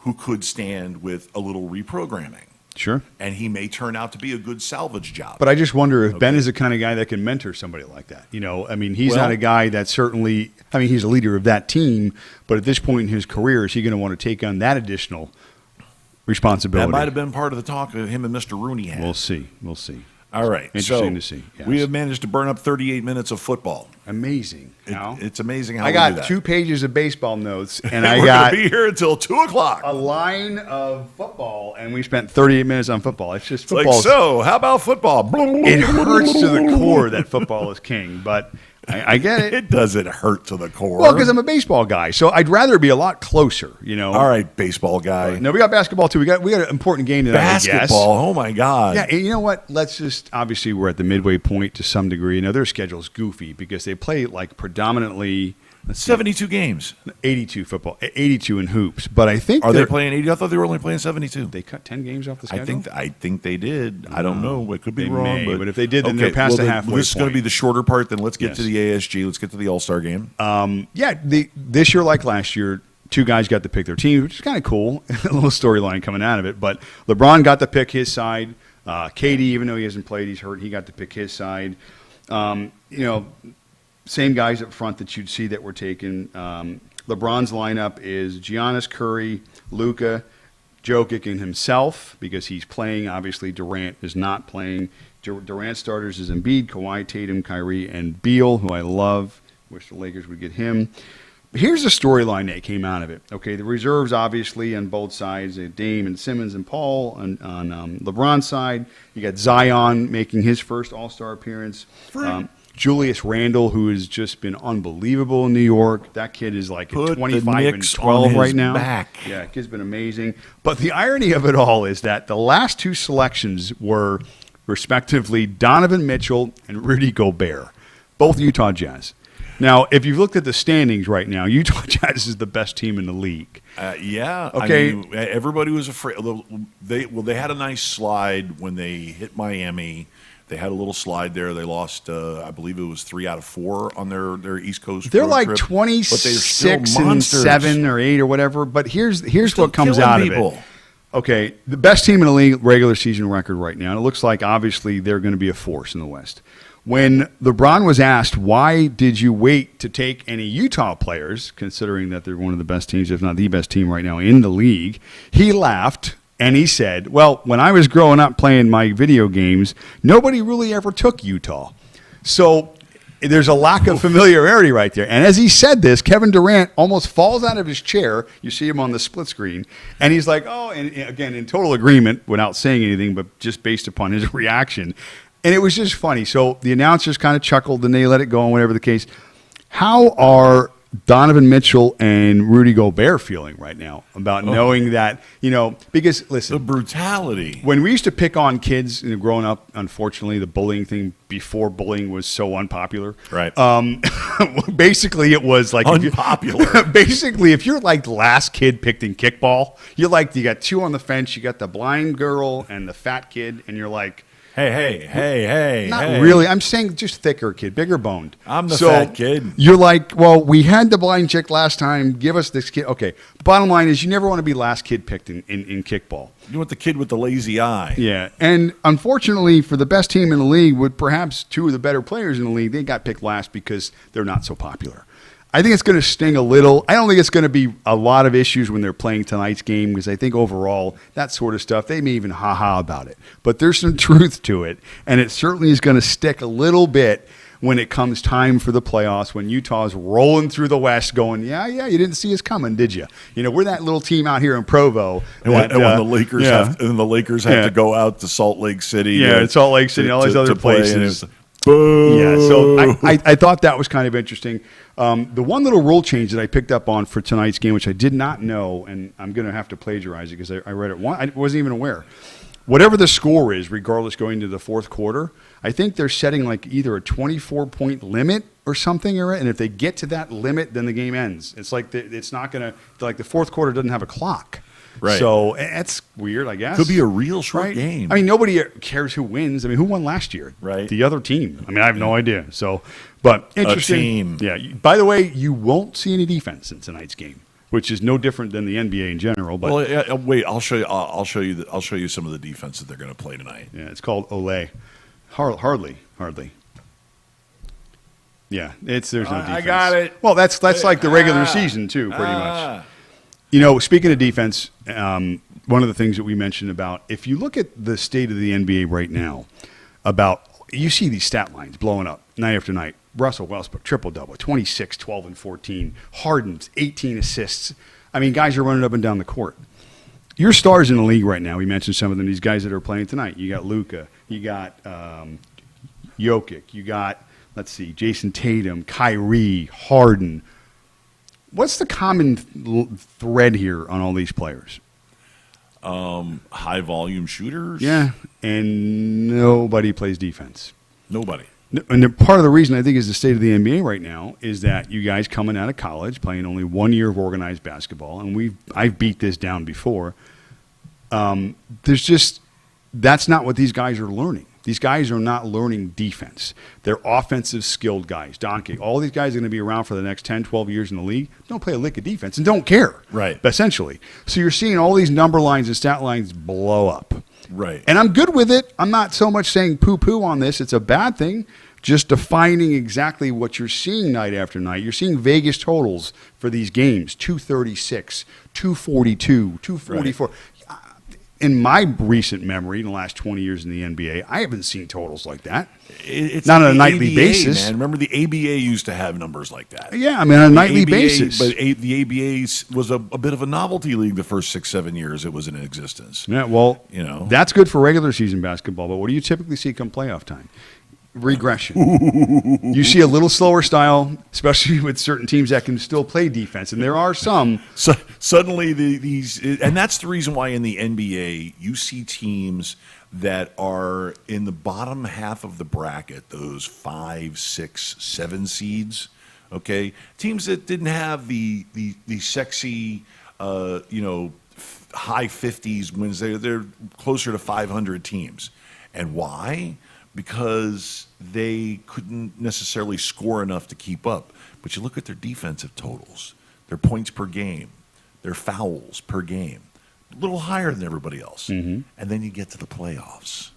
who could stand with a little reprogramming. Sure. And he may turn out to be a good salvage job. But I just wonder if Ben is the kind of guy that can mentor somebody like that. I mean, he's Well- not a guy that certainly, he's a leader of that team, but at this point in his career, is he going to want to take on that additional responsibility? that might have been part of the talk that him and Mr. Rooney had. We'll see. We'll see. All right. Interesting so to see, yes. We have managed to burn up 38 minutes of football. Amazing. How? It's amazing how I we got do that. 2 pages of baseball notes, and I We're got going to be here until 2 o'clock. a line of football, and we spent 38 minutes on football. It's just Like, football. so, how about football? It hurts to the core that football is king, but I get it. It doesn't hurt to the core. Well, because I'm a baseball guy, so I'd rather be a lot closer. All right, baseball guy. No, we got basketball too. We got an important game tonight. I guess. Basketball. Oh, my God. Yeah, and you know what? Let's just obviously we're at the midway point to some degree. Now their schedule's goofy because they play like predominantly 72 games. 82 football, 82 in hoops. But I think Are they they're- playing 80? I thought they were only playing 72. They cut 10 games off the schedule. I think they did. I don't know. It could be They wrong. may, but if they did, then they're past the halfway This is going to point. be the shorter part. Then let's get Yes. to the ASG. Let's get to the All-Star game. Yeah, this year, like last year, 2 guys got to pick their teams, which is kind of cool. A little storyline coming out of it. But LeBron got to pick his side. KD, even though he hasn't played, he's hurt. He got to pick his side. Same guys up front that you'd see that were taken. LeBron's lineup is Giannis, Curry, Luka, Jokic, and himself because he's playing. Obviously, Durant is not playing. Durant starters is Embiid, Kawhi, Tatum, Kyrie, and Beal, who I love. Wish the Lakers would get him. here's the storyline that came out of it. Okay, the reserves obviously on both sides, Dame and Simmons and Paul on LeBron's side. You got Zion making his first All-Star appearance. Julius Randle, who has just been unbelievable in New York. That kid is like Put at 25 the and Knicks 12 on his right now. back. Yeah, kid's been amazing. But the irony of it all is that the last two selections were respectively Donovan Mitchell and Rudy Gobert, both Utah Jazz. Now, if you've looked at the standings right now, Utah Jazz is the best team in the league. Yeah. Okay. I mean, everybody was afraid. They had a nice slide when they hit Miami. They had a little slide there. They lost, I believe it was 3 out of 4 on their East Coast. They're road like trip. 26 But and monsters. 7 or 8 or whatever. But here's Still what comes killing out people. of it. Okay, the best team in the league regular season record right now. And it looks like obviously they're going to be a force in the West. When LeBron was asked, why did you wait to take any Utah players, considering that they're one of the best teams, if not the best team right now in the league, he laughed and he said, well, when I was growing up playing my video games, nobody really ever took Utah. So there's a lack of familiarity right there. And as he said this, Kevin Durant almost falls out of his chair. You see him on the split screen. And he's like, oh, and again, in total agreement without saying anything, but just based upon his reaction. And it was just funny. So the announcers kind of chuckled and they let it go and whatever the case. How are Donovan Mitchell and Rudy Gobert feeling right now about knowing that, because The listen, brutality. when we used to pick on kids growing up, unfortunately, the bullying thing before bullying was so unpopular. Right. Basically, it was like Unpopular. Basically, if you're like the last kid picked in kickball, you got 2 on the fence. You got the blind girl and the fat kid, and you're like, Hey. not really. I'm saying just thicker kid, bigger boned. I'm the fat kid. You're like, well, we had the blind chick last time. Give us this kid. Okay. Bottom line is you never want to be last kid picked in kickball. You want the kid with the lazy eye. Yeah. And unfortunately for the best team in the league, with perhaps 2 of the better players in the league, they got picked last because they're not so popular. I think it's going to sting a little. I don't think it's going to be a lot of issues when they're playing tonight's game because I think overall that sort of stuff, they may even ha-ha about it. But there's some truth to it, and it certainly is going to stick a little bit when it comes time for the playoffs, when Utah's rolling through the West going, yeah, you didn't see us coming, did you? We're that little team out here in Provo. And when the Lakers have to go out to Salt Lake City. Yeah, Salt Lake City, all these other places. Boo. Yeah, so I thought that was kind of interesting. The one little rule change that I picked up on for tonight's game, which I did not know, and I'm going to have to plagiarize it because I read it once. I wasn't even aware. Whatever the score is, regardless going to the fourth quarter, I think they're setting like either a 24-point limit or something, and if they get to that limit, then the game ends. It's like it's not going to, like the fourth quarter doesn't have a clock. Right. So that's weird, I guess. Could be a real short Right? game. I mean, nobody cares who wins. I mean, who won last year? Right. The other team. I mean, I have no idea. So, but interesting. team. Yeah. By the way, you won't see any defense in tonight's game, which is no different than the NBA in general. But Well, wait. I'll show you. I'll show you some of the defense that they're going to play tonight. yeah, it's called Olay. Hardly. Yeah, there's no defense. I got it. Well, that's like the regular season too, pretty much. Speaking of defense, one of the things that we mentioned about, if you look at the state of the NBA right now, you see these stat lines blowing up night after night. Russell Westbrook, triple-double, 26, 12, and 14. Harden's 18 assists. I mean, guys are running up and down the court. Your stars in the league right now, we mentioned some of them, these guys that are playing tonight. You got Luka, you got Jokic, you got, Jason Tatum, Kyrie, Harden. What's the common thread here on all these players? High volume shooters. Yeah, and nobody plays defense. Nobody. And part of the reason I think is the state of the NBA right now is that you guys coming out of college playing only 1 year of organized basketball, and I've beat this down before. That's not what these guys are learning. These guys are not learning defense. They're offensive skilled guys. Doncic, all these guys are going to be around for the next 10, 12 years in the league. Don't play a lick of defense and don't care. Right. Essentially. So you're seeing all these number lines and stat lines blow up. Right. And I'm good with it. I'm not so much saying poo-poo on this. It's a bad thing. Just defining exactly what you're seeing night after night. You're seeing Vegas totals for these games, 236, 242, 244. Right. in my recent memory, in the last 20 years in the NBA, I haven't seen totals like that. It's Not on a the nightly ABA, basis. Man. Remember, the ABA used to have numbers like that. Yeah, I mean, on a nightly ABA, basis. But the ABA was a bit of a novelty league the first 6-7 years it was in existence. Yeah, well, You know. that's good for regular season basketball, but what do you typically see come playoff time? Regression. You see a little slower style, especially with certain teams that can still play defense, and there are some. So suddenly these, and that's the reason why in the NBA you see teams that are in the bottom half of the bracket, those 5, 6, 7 seeds. Okay, teams that didn't have the sexy, high 50s wins. They're closer to 500 teams, and why? Because they couldn't necessarily score enough to keep up. But you look at their defensive totals, their points per game, their fouls per game, a little higher than everybody else. Mm-hmm. And then you get to the playoffs.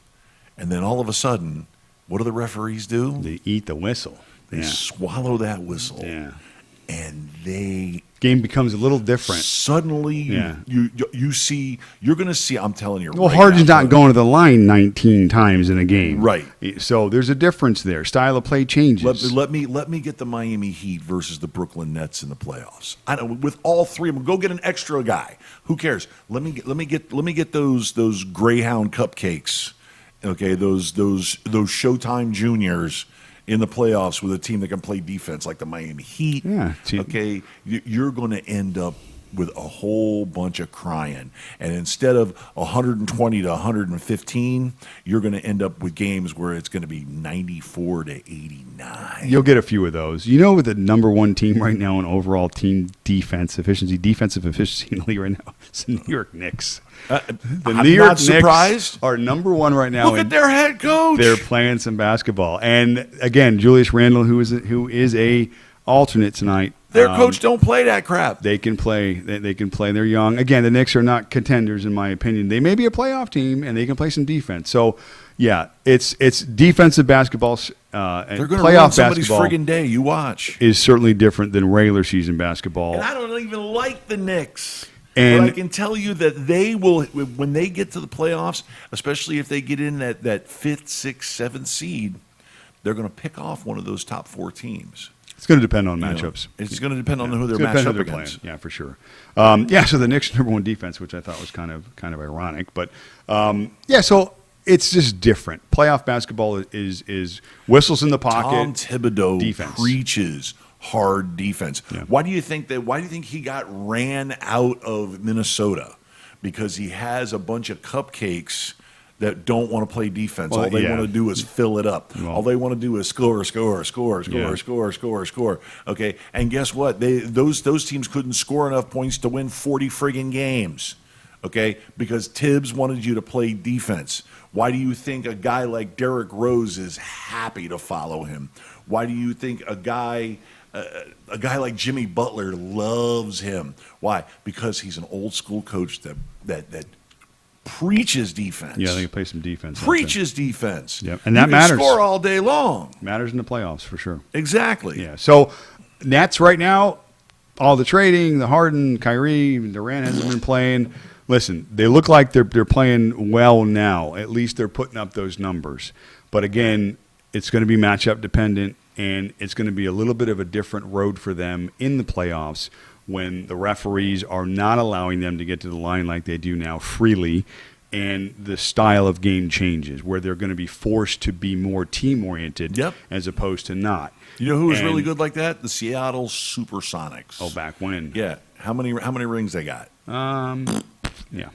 And then all of a sudden, what do the referees do? They eat the whistle. They swallow that whistle. Yeah. And they Game becomes a little different. suddenly, Yeah. you see, you're going to see, I'm telling you. Well, right Harden's now, not going to the line 19 times in a game. Right. So there's a difference there. Style of play changes. Let me get the Miami Heat versus the Brooklyn Nets in the playoffs. I know with all three of them. Go get an extra guy. Who cares? Let me get those Greyhound cupcakes. Okay, those Showtime juniors in the playoffs with a team that can play defense like the Miami Heat. Yeah. Okay, you're going to end up with a whole bunch of crying. And instead of 120 to 115, you're going to end up with games where it's going to be 94 to 89. You'll get a few of those. You know, with the number one team right now in overall team defensive efficiency in the league right now, it's the New York Knicks. The I'm New York not Knicks surprised. are number one right now. Look at their head coach. They're playing some basketball, and again, Julius Randle, who is a alternate tonight. Their coach don't play that crap. They can play. They can play. They're young. Again, the Knicks are not contenders, in my opinion. They may be a playoff team, and they can play some defense. So, yeah, it's defensive basketball. And They're going to playoff ruin somebody's basketball friggin' day. You watch. is certainly different than regular season basketball. And I don't even like the Knicks. And- but I can tell you that they will, when they get to the playoffs, especially if they get in that 5th, 6th, 7th seed, they're going to pick off one of those top 4 teams. It's going to depend on You know, matchups. It's going to depend on who they're It's gonna matched depend up who they're against. playing. Yeah, for sure. So the Knicks' number one defense, which I thought was kind of ironic, but so it's just different. Playoff basketball is whistles in the pocket. Tom Thibodeau defense. preaches hard defense. Yeah. Why do you think he got ran out of Minnesota? Because he has a bunch of cupcakes that don't want to play defense. Well, All they yeah. want to do is fill it up. Well- All they want to do is score. Yeah. Score. Okay, and guess what? Those teams couldn't score enough points to win 40 friggin' games. Okay, because Tibbs wanted you to play defense. Why do you think a guy like Derrick Rose is happy to follow him? Why do you think a guy like Jimmy Butler loves him? Why? Because he's an old school coach that preaches defense. Yeah, they can play some defense. out there. Preaches defense. Yep, and that You can matters. Score all day long. Matters in the playoffs for sure. Exactly. Yeah. So Nets right now, all the trading, the Harden, Kyrie, Durant hasn't been playing. Listen, they look like they're playing well now. At least they're putting up those numbers. But again, it's going to be matchup dependent, and it's going to be a little bit of a different road for them in the playoffs when the referees are not allowing them to get to the line like they do now freely, and the style of game changes where they're going to be forced to be more team-oriented Yep. as opposed to not. You know who was And- really good like that? The Seattle Supersonics. Oh, back when? Yeah. How many rings they got? Yeah.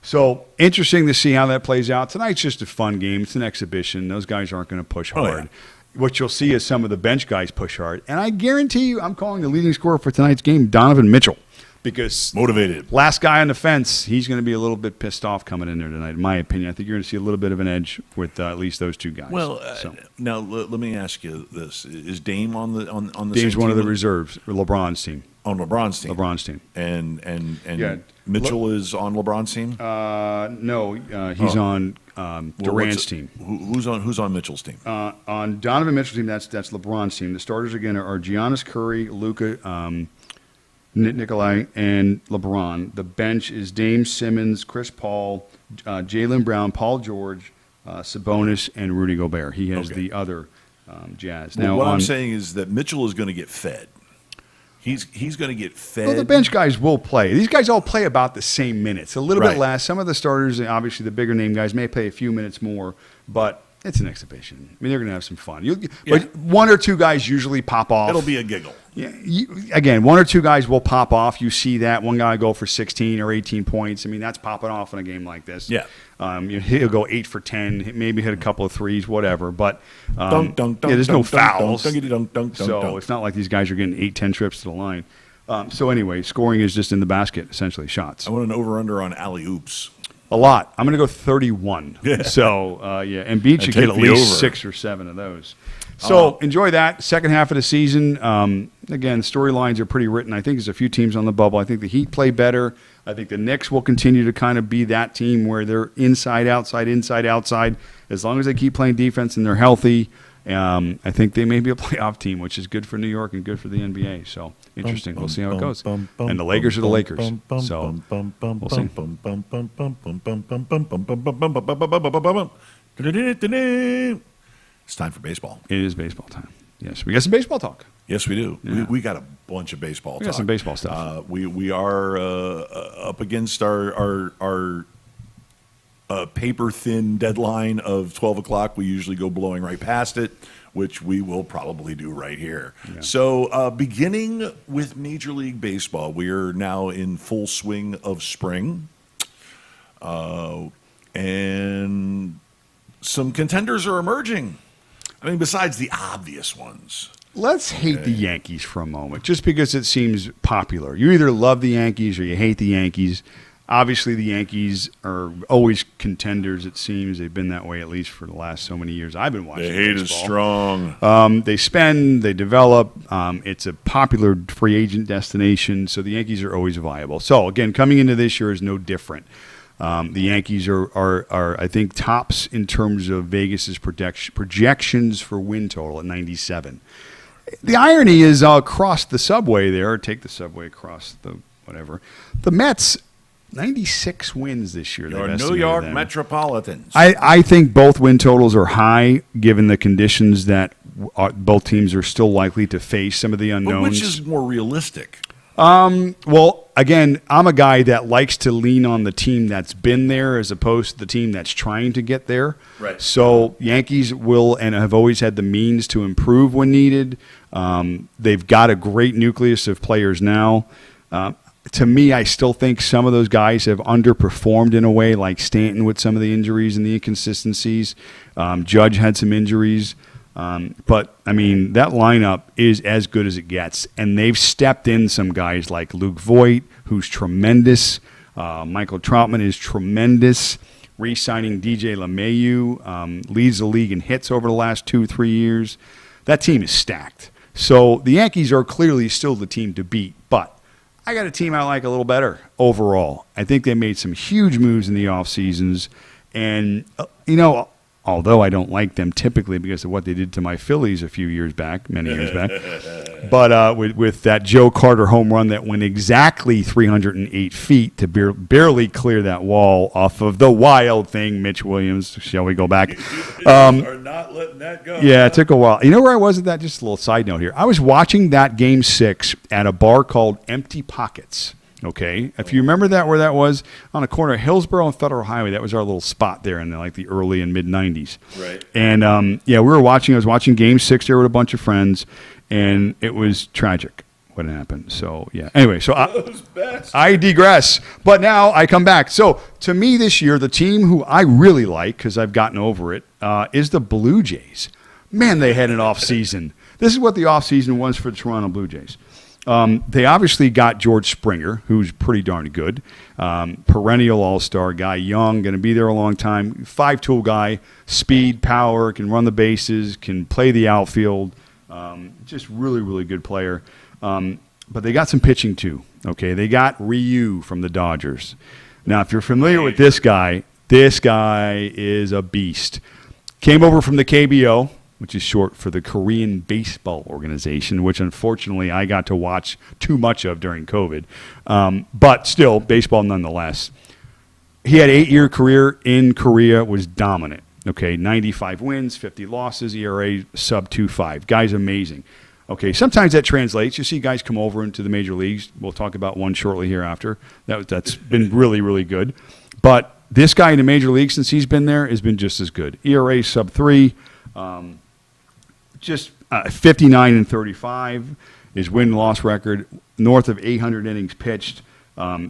So interesting to see how that plays out. Tonight's just a fun game. It's an exhibition. Those guys aren't going to push Oh, hard. yeah. What you'll see is some of the bench guys push hard. And I guarantee you, I'm calling the leading scorer for tonight's game Donovan Mitchell, because Motivated. last guy on the fence, he's going to be a little bit pissed off coming in there tonight, in my opinion. I think you're going to see a little bit of an edge with at least those two guys. Well, So, now let me ask you this: is Dame on the Dame's same one of the team reserves, LeBron's team. on LeBron's team? LeBron's team. And Yeah. Mitchell is on LeBron's team. No, he's on Well, Durant's team. Who's on Mitchell's team? On Donovan Mitchell's team, that's LeBron's team. The starters again are Giannis, Curry, Luka, Nikolai and LeBron. The bench is Dame Simmons, Chris Paul, Jaylen Brown, Paul George, Sabonis, and Rudy Gobert. He has the other Jazz. Well, Now, what I'm saying is that Mitchell is going to get fed. He's going to get fed. well, the bench guys will play. These guys all play about the same minutes, a little Right. bit less. Some of the starters, obviously the bigger name guys, may play a few minutes more, but it's an exhibition. I mean, they're going to have some fun. But one or two guys usually pop off. It'll be a giggle. Yeah, again, one or two guys will pop off. You see that. One guy go for 16 or 18 points. I mean, that's popping off in a game like this. Yeah. He'll go 8 for 10, maybe hit a couple of threes, whatever. But Dunk, dunk, dunk, there's no dunk, dunk, fouls. dunk, dunk, dunk, dunk, So dunk. it's not like these guys are getting 8, 10 trips to the line. So anyway, scoring is just in the basket, essentially, shots. I want an over-under on alley-oops. A lot. I'm going to go 31. Yeah. So, Embiid should take get at the least over. 6 or 7 of those. So enjoy that. Second half of the season. Again, storylines are pretty written. I think there's a few teams on the bubble. I think the Heat play better. I think the Knicks will continue to kind of be that team where they're inside, outside, inside, outside. As long as they keep playing defense and they're healthy, I think they may be a playoff team, which is good for New York and good for the NBA. So interesting. We'll see how it goes. And the Lakers are the Lakers. So we'll see. It's time for baseball. It is baseball time. Yes, we got some baseball talk. Yes, we do. Yeah. We got a bunch of baseball. We got talk. some baseball stuff. We are up against our paper thin deadline of 12 o'clock. We usually go blowing right past it, which we will probably do right here. Yeah. So beginning with Major League Baseball, we are now in full swing of spring, and some contenders are emerging. I mean, besides the obvious ones. Let's hate the Yankees for a moment, just because it seems popular. You either love the Yankees or you hate the Yankees. Obviously, the Yankees are always contenders, it seems. They've been that way at least for the last so many years I've been watching The hate is baseball. strong. They spend, they develop. It's a popular free agent destination, so the Yankees are always viable. So, again, coming into this year is no different. The Yankees are, I think, tops in terms of Vegas's projections for win total at 97. The irony is, I'll cross the subway there, or take the subway across the whatever. The Mets, 96 wins this year. Your they've New estimated York them. Metropolitans. I think both win totals are high, given the conditions that both teams are still likely to face, some of the But unknowns. which is more realistic? Well, again, I'm a guy that likes to lean on the team that's been there as opposed to the team that's trying to get there. Right. So Yankees will and have always had the means to improve when needed. They've got a great nucleus of players now. To me, I still think some of those guys have underperformed in a way, like Stanton with some of the injuries and the inconsistencies. Judge had some injuries. But, I mean, that lineup is as good as it gets. And they've stepped in some guys like Luke Voigt, who's tremendous. Michael Troutman is tremendous. Re-signing DJ LeMahieu leads the league in hits over the last 2-3 years. That team is stacked. So the Yankees are clearly still the team to beat. But I got a team I like a little better overall. I think they made some huge moves in the off seasons. And, although I don't like them typically because of what they did to my Phillies a few years back, many years back. But with that Joe Carter home run that went exactly 308 feet to barely clear that wall off of the wild thing, Mitch Williams. Shall we go back? Are not letting that go. Yeah, it took a while. You know where I was at that? Just a little side note here. I was watching that Game 6 at a bar called Empty Pockets. Okay, if you remember that, where that was on the corner of Hillsborough and Federal Highway, that was our little spot there in the early and mid '90s. Right. And we were watching. I was watching Game 6 there with a bunch of friends, and it was tragic what happened. So yeah. Anyway, so I digress, but now I come back. So to me this year, the team who I really like because I've gotten over it is the Blue Jays. Man, they had an off season. This is what the off season was for the Toronto Blue Jays. They obviously got George Springer, who's pretty darn good. Perennial all-star guy, young, going to be there a long time. 5-tool guy, speed, power, can run the bases, can play the outfield. Just really, really good player. But they got some pitching too. Okay, they got Ryu from the Dodgers. Now, if you're familiar with this guy is a beast. Came over from the KBO. which is short for the Korean Baseball Organization, which unfortunately I got to watch too much of during COVID. But still, baseball nonetheless. He had an 8-year career in Korea, was dominant. Okay, 95 wins, 50 losses, ERA sub 2.5. Guy's amazing. Okay, sometimes that translates. You see guys come over into the major leagues. We'll talk about one shortly hereafter. That's been really, really good. But this guy in the major league, since he's been there, has been just as good. ERA sub 3, just 59 and 35. His win-loss record north of 800 innings pitched.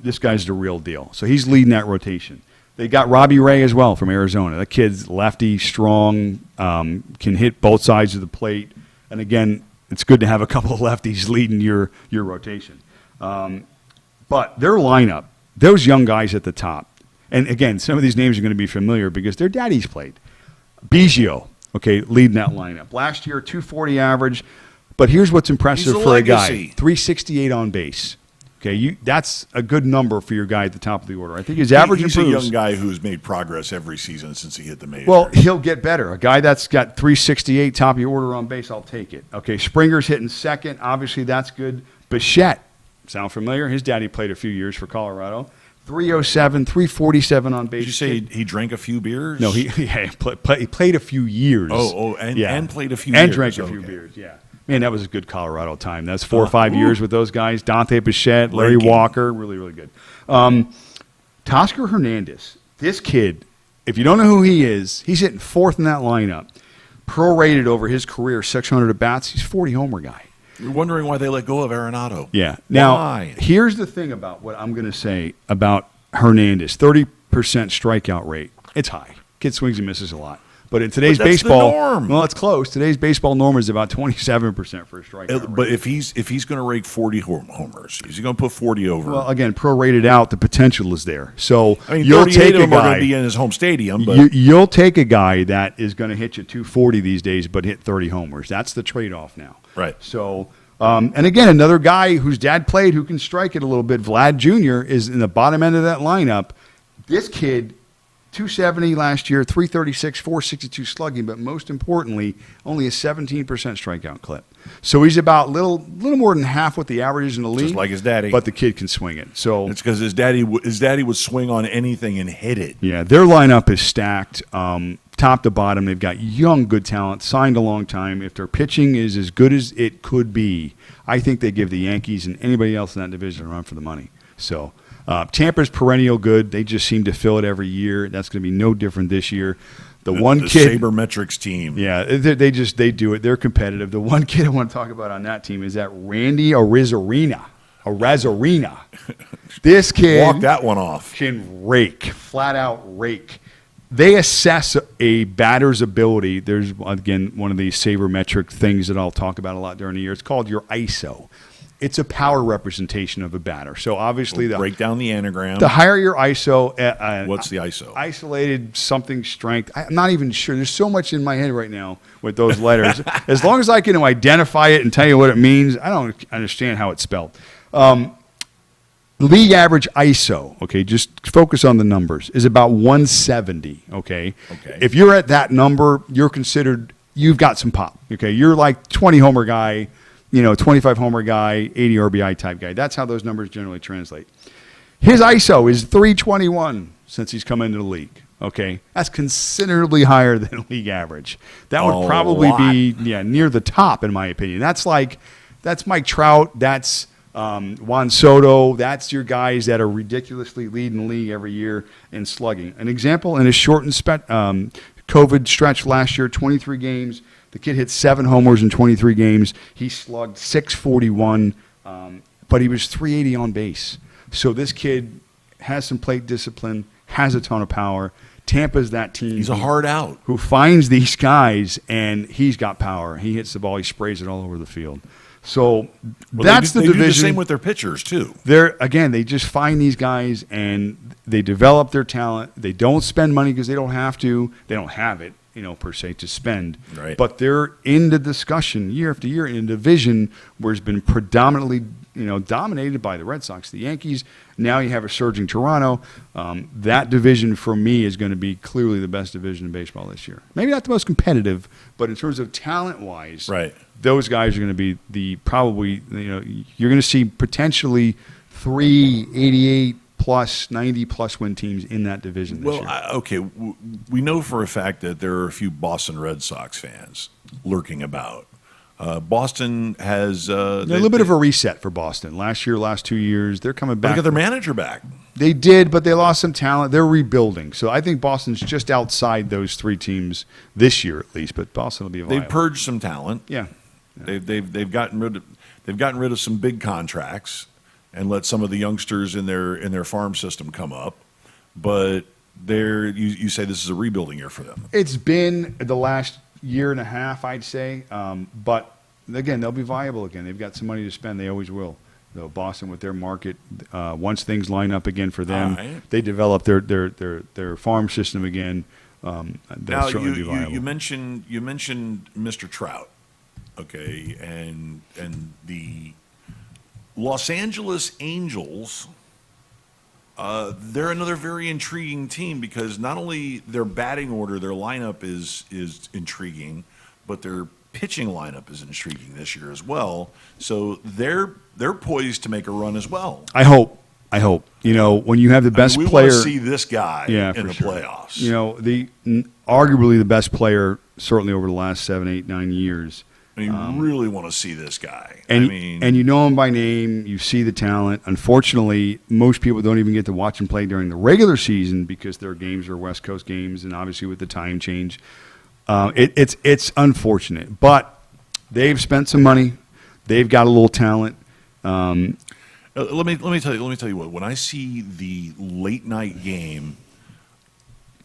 This guy's the real deal. So he's leading that rotation. They got Robbie Ray as well from Arizona. That kid's lefty, strong, can hit both sides of the plate. And again, it's good to have a couple of lefties leading your rotation. But their lineup, those young guys at the top, and again, some of these names are going to be familiar because their daddies played. Biggio, okay, leading that lineup. Last year, 240 average. But here's what's impressive for a guy. 368 on base. Okay, that's a good number for your guy at the top of the order. I think his average He's improves. a young guy who's made progress every season since he hit the majors. Well, he'll get better. A guy that's got 368 top of your order on base, I'll take it. Okay, Springer's hitting second. Obviously, that's good. Bichette, sound familiar? His daddy played a few years for Colorado. 307, 347 on base. Did you say he drank a few beers? No, he played a few years. And played a few and years. drank a few beers, yeah. Man, that was a good Colorado time. That's 4 or 5 years with those guys. Dante Bichette, Larry Walker, really, really good. Teoscar Hernandez, this kid, if you don't know who he is, he's hitting fourth in that lineup. Prorated over his career, 600 at-bats. He's a 40-homer guy. You're wondering why they let go of Arenado. Yeah. Now, why? Here's the thing about what I'm going to say about Hernandez. 30% strikeout rate. It's high. Kid swings and misses a lot. But in today's that's baseball, the norm. Well, it's close. Today's baseball norm is about 27% for a strikeout rate. But if he's going to rake 40 homers, is he going to put 40 over? Well, again, prorated out, the potential is there. So I mean, you'll 38 take of a them are going guy. to be in his home stadium. But You'll take a guy that is going to hit you 240 these days, but hit 30 homers. That's the trade-off now. Right. So, and again, another guy whose dad played who can strike it a little bit, Vlad Jr., is in the bottom end of that lineup. This kid, 270 last year, 336, 462 slugging, but most importantly, only a 17% strikeout clip. So he's about little more than half what the average is in the league. Just like his daddy. But the kid can swing it. So it's because his daddy would swing on anything and hit it. yeah, their lineup is stacked, top to bottom. They've got young, good talent, signed a long time. If their pitching is as good as it could be, I think they give the Yankees and anybody else in that division a run for the money. So Tampa's perennial good. They just seem to fill it every year. That's going to be no different this year. The kid, Sabermetrics team. yeah, they do it. They're competitive. The one kid I want to talk about on that team is that Randy Arozarena. This kid Walk that one off. can rake, flat out rake. They assess a batter's ability. There's, again, one of these sabermetric things that I'll talk about a lot during the year. It's called your ISO. It's a power representation of a batter. So obviously, Break down the anagram. the higher your ISO, What's the ISO? isolated something strength. I'm not even sure. There's so much in my head right now with those letters. As long as I can identify it and tell you what it means, I don't understand how it's spelled. League average ISO, okay, just focus on the numbers, is about 170, okay? Okay. If you're at that number, you've got some pop, okay? You're like 20 homer guy, 25 homer guy, 80 RBI type guy. That's how those numbers generally translate. His ISO is 321 since he's come into the league, okay? That's considerably higher than league average. That would probably be near the top, in my opinion. That's Mike Trout, that's Juan Soto, that's your guys that are ridiculously leading the league every year in slugging. An example, in his shortened COVID stretch last year, 23 games, the kid hit 7 homers in 23 games. He slugged 641, but he was 380 on base. So this kid has some plate discipline, has a ton of power. Tampa's that team. He's a hard out. Who finds these guys, and he's got power. He hits the ball, he sprays it all over the field. So that's the division. They do the same with their pitchers, too. They just find these guys, and they develop their talent. They don't spend money because they don't have to. They don't have it, per se, to spend. Right. But they're in the discussion year after year in a division where it's been predominantly, dominated by the Red Sox, the Yankees. Now you have a surging Toronto. That division for me is going to be clearly the best division in baseball this year. Maybe not the most competitive, but in terms of talent-wise, Right. those guys are going to be you're going to see potentially 388 plus 90 plus win teams in that division this year. We know for a fact that there are a few Boston Red Sox fans lurking about. Boston has a little bit of a reset for Boston. Last 2 years, they're coming back. They got their manager back. They did, but they lost some talent. They're rebuilding. So I think Boston's just outside those three teams this year at least, but Boston will be viable. They've purged some talent. Yeah. They've gotten rid of some big contracts and let some of the youngsters in their farm system come up. But you say this is a rebuilding year for them. It's been the last year and a half, I'd say. But again, they'll be viable again. They've got some money to spend. They always will. So Boston with their market, once things line up again for them, right. They develop their farm system again. They'll Now certainly be viable. you mentioned Mr. Trout, okay, and the Los Angeles Angels. They're another very intriguing team because not only their batting order, their lineup is intriguing, but their pitching lineup is intriguing this year as well. So they're poised to make a run as well. I hope. When you have the best we player, want to see this guy in the sure. playoffs. Arguably the best player, certainly over the last 7, 8, 9 years. You really want to see this guy. And you know him by name. You see the talent. Unfortunately, most people don't even get to watch him play during the regular season because their games are West Coast games, and obviously with the time change, it's unfortunate. But they've spent some money. They've got a little talent. Let me tell you what. When I see the late night game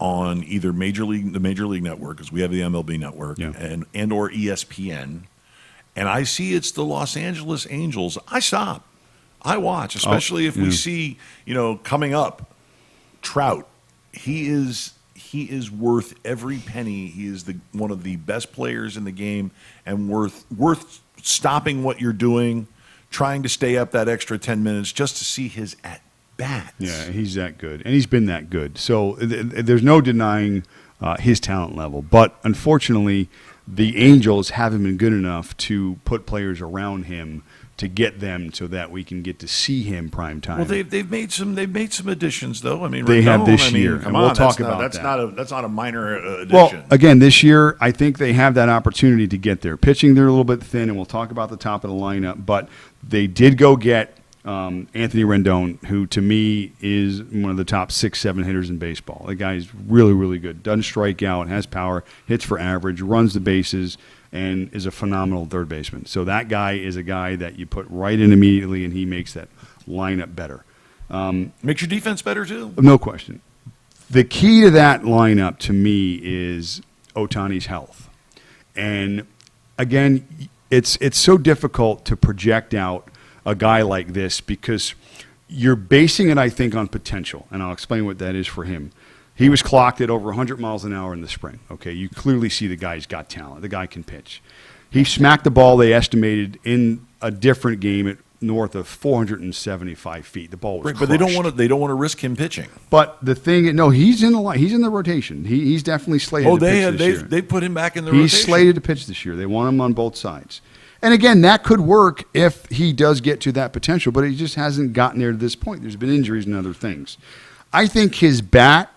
on either the Major League Network, because we have the MLB Network, and or ESPN, and I see it's the Los Angeles Angels, I stop. I watch, especially if we see, coming up, Trout. He is worth every penny. He is one of the best players in the game, and worth stopping what you're doing, trying to stay up that extra 10 minutes just to see his at bats. Yeah, he's that good, and he's been that good. So there's no denying his talent level. But unfortunately, the Angels haven't been good enough to put players around him to get them so that we can get to see him prime time. Well, they've made some additions though. I mean, they have this year, come and we'll on, talk about that's that. That's not a minor addition. Well, again, this year I think they have that opportunity to get there. Pitching, they're a little bit thin, and we'll talk about the top of the lineup. But they did go get Anthony Rendon, who to me is one of the top 6-7 hitters in baseball. The guy's really, really good. Doesn't strike out, has power, hits for average, runs the bases, and is a phenomenal third baseman. So that guy is a guy that you put right in immediately, and he makes that lineup better. Makes your defense better too. No question. The key to that lineup to me is Ohtani's health. And again, it's so difficult to project out a guy like this because you're basing it, I think, on potential. And I'll explain what that is for him. He was clocked at over 100 miles an hour in the spring. Okay, you clearly see the guy's got talent. The guy can pitch. He smacked the ball, they estimated, in a different game at north of 475 feet. The ball was right, crushed. but they don't want to risk him pitching. But the thing, no, he's in the rotation. He's definitely slated to pitch this year. They put him back in the rotation. He's slated to pitch this year. They want him on both sides. And again, that could work if he does get to that potential, but he just hasn't gotten there to this point. There's been injuries and other things. I think his bat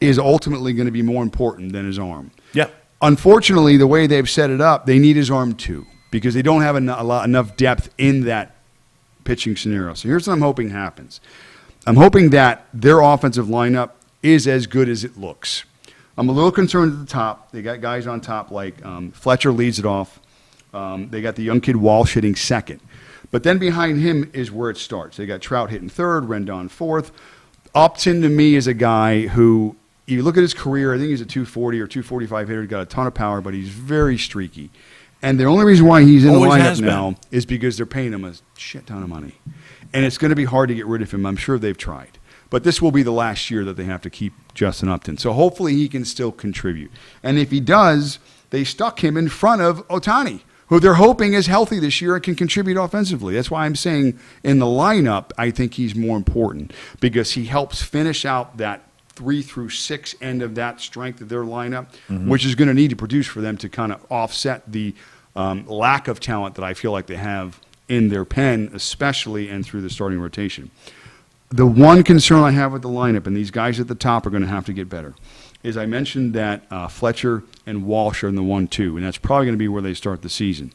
is ultimately going to be more important than his arm. Yeah. Unfortunately, the way they've set it up, they need his arm too because they don't have enough depth in that pitching scenario. So here's what I'm hoping happens. I'm hoping that their offensive lineup is as good as it looks. I'm a little concerned at the top. They got guys on top like Fletcher leads it off. They got the young kid Walsh hitting second. But then behind him is where it starts. They got Trout hitting third, Rendon fourth. Upton, to me, is a guy who, you look at his career, I think he's a 240 or 245 hitter. He's got a ton of power, but he's very streaky. And the only reason why he's in the lineup now is because they're paying him a shit ton of money. And it's going to be hard to get rid of him. I'm sure they've tried. But this will be the last year that they have to keep Justin Upton. So hopefully he can still contribute. And if he does, they stuck him in front of Ohtani, who they're hoping is healthy this year and can contribute offensively. That's why I'm saying in the lineup, I think he's more important because he helps finish out that 3 through 6 end of that strength of their lineup, which is going to need to produce for them to kind of offset the lack of talent that I feel like they have in their pen, especially and through the starting rotation. The one concern I have with the lineup, and these guys at the top are going to have to get better, is I mentioned that Fletcher and Walsh are in the 1-2, and that's probably going to be where they start the season.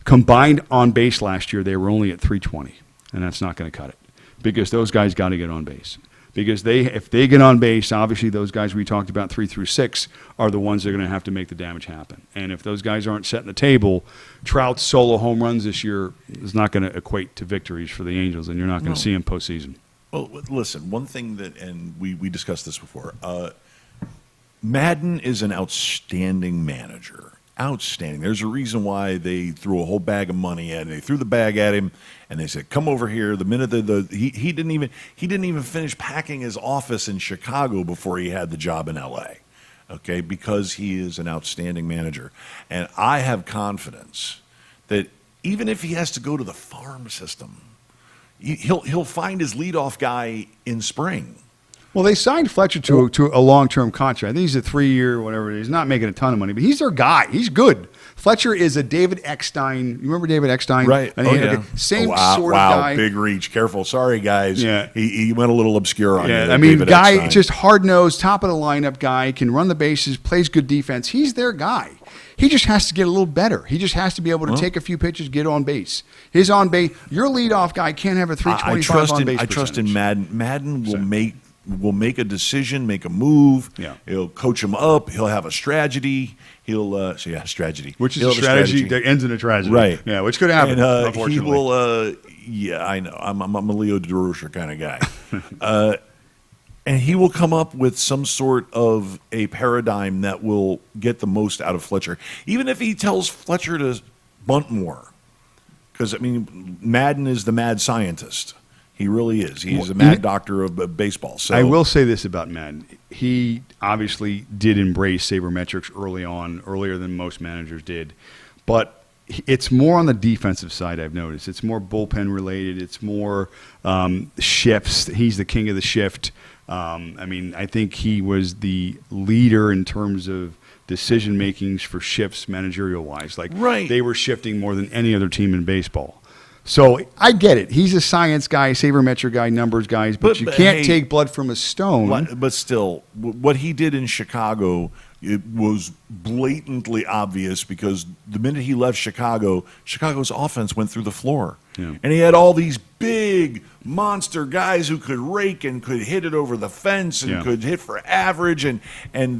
Combined on base last year, they were only at 320, and that's not going to cut it because those guys got to get on base. Because if they get on base, obviously those guys we talked about 3 through 6 are the ones that are going to have to make the damage happen. And if those guys aren't setting the table, Trout's solo home runs this year is not going to equate to victories for the Angels, and you're not going to see him postseason. Well, listen, one thing that, and we discussed this before, Madden is an outstanding manager. Outstanding. There's a reason why they threw a whole bag of money at him. They threw the bag at him, and they said, "Come over here." The minute he didn't even finish packing his office in Chicago before he had the job in L.A. Okay, because he is an outstanding manager, and I have confidence that even if he has to go to the farm system, he'll find his leadoff guy in spring. Well, they signed Fletcher to a long-term contract. I think he's a 3-year, whatever it is. He's not making a ton of money, but he's their guy. He's good. Fletcher is a David Eckstein. You remember David Eckstein? Right. Same wow, sort of guy. Big reach. Careful. Sorry, guys. Yeah. He went a little obscure on you. I mean, David guy, Eckstein. just hard-nosed, top-of-the-lineup guy, can run the bases, plays good defense. He's their guy. He just has to get a little better. He just has to be able to take a few pitches, get on base. His on base, your leadoff guy can't have a 325 on base. I trust in Madden. Madden will make a decision, make a move. Yeah. He'll coach him up. He'll have a strategy. Strategy. Which is a strategy that ends in a tragedy. Right. Yeah, which could happen, And unfortunately. he will, I know. I'm a Leo DeRocher kind of guy. And he will come up with some sort of a paradigm that will get the most out of Fletcher. Even if he tells Fletcher to bunt more. Because, I mean, Madden is the mad scientist. He really is. He's a mad doctor of baseball. So I will say this about Madden. He obviously did embrace sabermetrics early on, earlier than most managers did. But it's more on the defensive side, I've noticed. It's more bullpen related. It's more shifts. He's the king of the shift. I mean, I think he was the leader in terms of decision makings for shifts managerial wise. Like they were shifting more than any other team in baseball. So I get it. He's a science guy, sabermetric guy, numbers guys, but you can't take blood from a stone. But still, what he did in Chicago, it was blatantly obvious because the minute he left Chicago, Chicago's offense went through the floor. Yeah. And he had all these big monster guys who could rake and could hit it over the fence and could hit for average, and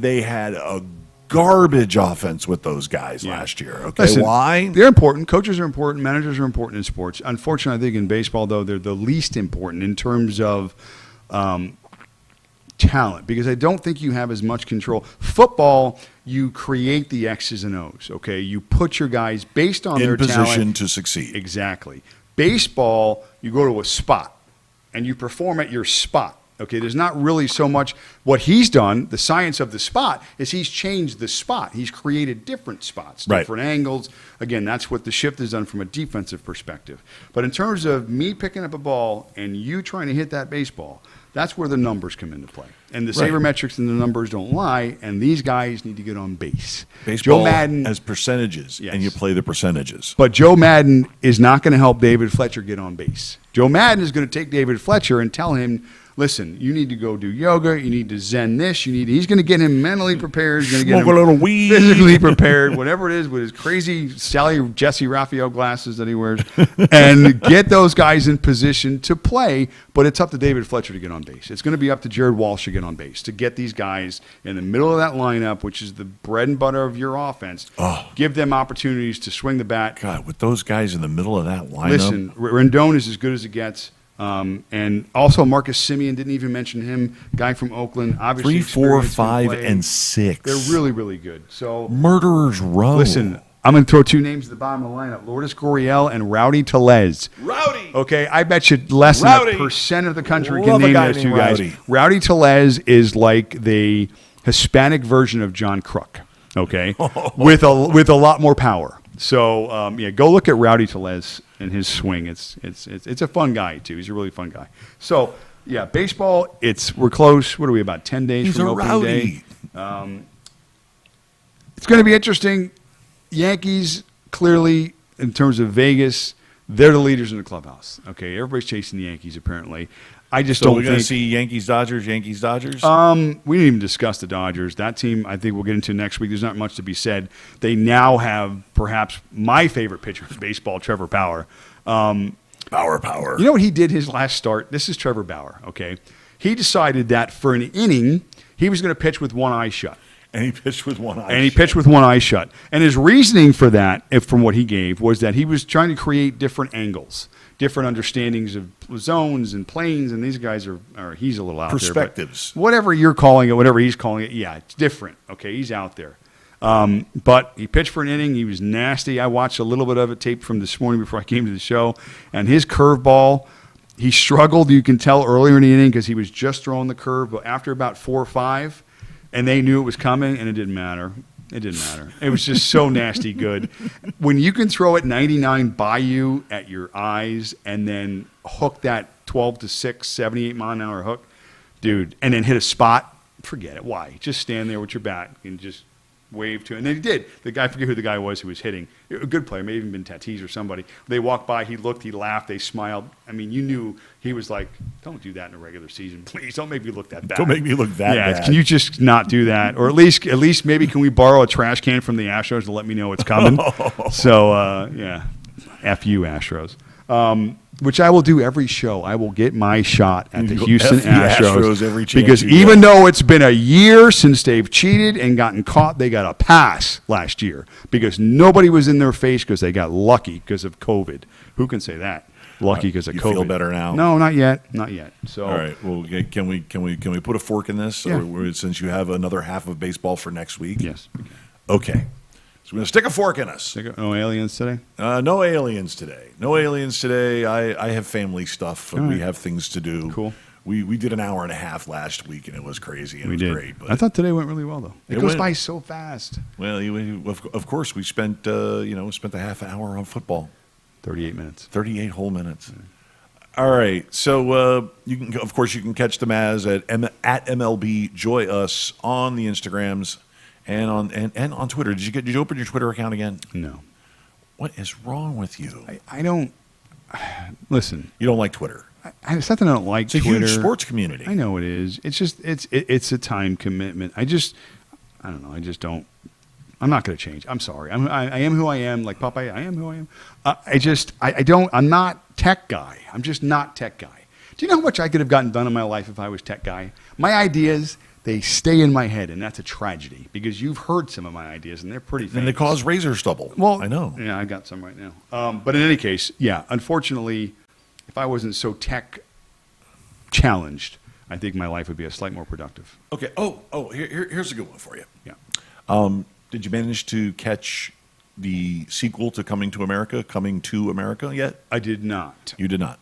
they had a garbage offense with those guys last year. Okay, listen, why? They're important. Coaches are important. Managers are important in sports. Unfortunately, I think in baseball, though, they're the least important in terms of talent because I don't think you have as much control. Football, you create the X's and O's, okay? You put your guys based on their talent. In position to succeed. Exactly. Baseball, you go to a spot and you perform at your spot. Okay, there's not really so much what he's done. The science of the spot is he's changed the spot. He's created different spots, different angles. Again, that's what the shift has done from a defensive perspective. But in terms of me picking up a ball and you trying to hit that baseball, that's where the numbers come into play. And the sabermetrics and the numbers don't lie, and these guys need to get on base. Baseball Joe Madden has percentages, and you play the percentages. But Joe Madden is not going to help David Fletcher get on base. Joe Madden is going to take David Fletcher and tell him, listen, you need to go do yoga. You need to zen this. He's going to get him mentally prepared. He's going to get him a little weed. Physically prepared, whatever it is, with his crazy Jesse Raphael glasses that he wears, and get those guys in position to play. But it's up to David Fletcher to get on base. It's going to be up to Jared Walsh to get on base, to get these guys in the middle of that lineup, which is the bread and butter of your offense. Give them opportunities to swing the bat. God, with those guys in the middle of that lineup. Listen, Rendon is as good as it gets. And also Marcus Simeon, didn't even mention him, guy from Oakland. Obviously 3, 4, 5, and 6. They're really, really good. So Murderers Row. Listen, I'm going to throw 2 names at the bottom of the lineup: Lourdes Gurriel and Rowdy Tellez. Rowdy. Okay, I bet you less than 1% of the country can name those 2 guys. Rowdy. Rowdy Tellez is like the Hispanic version of John Kruk. Okay, with a lot more power. So yeah, go look at Rowdy Tellez and his swing. It's a fun guy too. He's a really fun guy. So yeah, baseball. We're close. What are we, about 10 days He's from a opening rowdy. day? It's going to be interesting. Yankees, clearly, in terms of Vegas, they're the leaders in the clubhouse. Okay, everybody's chasing the Yankees, apparently. I just So don't we're going to think... see Yankees Dodgers. We didn't even discuss the Dodgers. That team, I think we'll get into next week. There's not much to be said. They now have perhaps my favorite pitcher in baseball, Trevor Bauer. Power. You know what he did his last start? This is Trevor Bauer, okay? He decided that for an inning, he was going to pitch with one eye shut. And he pitched with one eye. shut. And his reasoning for that, from what he gave, was that he was trying to create different angles, different understandings of zones and planes. And these guys he's a little out Perspectives. there. Whatever you're calling it, whatever he's calling it, yeah, it's different. Okay, he's out there. But he pitched for an inning. He was nasty. I watched a little bit of it taped from this morning before I came to the show. And his curveball, he struggled. You can tell earlier in the inning because he was just throwing the curve. But after about 4 or 5, and they knew it was coming, and it didn't matter. It was just so nasty good. When you can throw it 99 by you at your eyes and then hook that 12 to 6, 78 mile an hour hook, dude, and then hit a spot, forget it. Why? Just stand there with your bat and just wave to it. And then he did. The guy, I forget who the guy was who was hitting. A good player, maybe even been Tatis or somebody. They walked by, he looked, he laughed, they smiled. I mean, you knew he was like, don't do that in a regular season. Please, don't make me look that bad. Don't make me look that bad. Can you just not do that? Or at least maybe can we borrow a trash can from the Astros to let me know it's coming? So, yeah, F you, Astros. Which I will do every show. I will get my shot at the You go Houston F the Astros, Astros every chance because you even get. though it's been a year since they've cheated and gotten caught, they got a pass last year because nobody was in their face because they got lucky because of COVID. Who can say that? Lucky because of You COVID. feel better now? No, not yet. So All right. Well, can we put a fork in this? Yeah. Or, since you have another half of baseball for next week? yes. Okay. So we're going to stick a fork in us. No aliens today. No aliens today. I have family stuff. And All we right. have things to do. Cool. We did an hour and a half last week, and it was crazy. And it was great. But I thought today went really well though. It It goes went- by so fast. well, of course, we spent spent a half hour on football. 38 minutes. 38 whole minutes. All right. So you can catch them at MLB Joy Us on the Instagrams and on Twitter. Did you open your Twitter account again? No, What is wrong with you? I don't. Listen, You don't like Twitter. it's not that I don't like It's a Twitter. huge sports community. I know it is. It's just it's a time commitment. I don't know. I just don't. I'm not going to change. I'm sorry. I am who I am. Like Popeye, I am who I am. I don't. I'm not tech guy. I'm just not tech guy. Do you know how much I could have gotten done in my life if I was tech guy? My ideas, they stay in my head, and that's a tragedy because you've heard some of my ideas, and they're pretty famous. And they cause razor stubble. Well, I know. Yeah, I got some right now. But in any case, yeah, unfortunately, if I wasn't so tech challenged, I think my life would be a slight more productive. Okay. Here's a good one for you. Yeah. Did you manage to catch the sequel to Coming to America yet? I did not. You did not.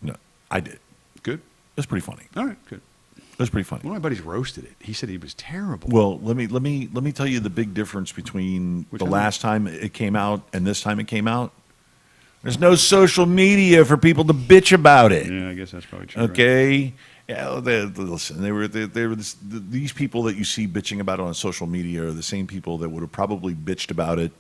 No, I did. It Good. was pretty funny. All right, good. It was pretty funny. One of my buddies roasted it. He said he was terrible. Well, let me tell you the big difference between Which the one? last time it came out and this time it came out. There's no social media for people to bitch about it. Yeah, I guess that's probably true. right? Okay. Yeah, listen. They were these people that you see bitching about it on social media are the same people that would have probably bitched about it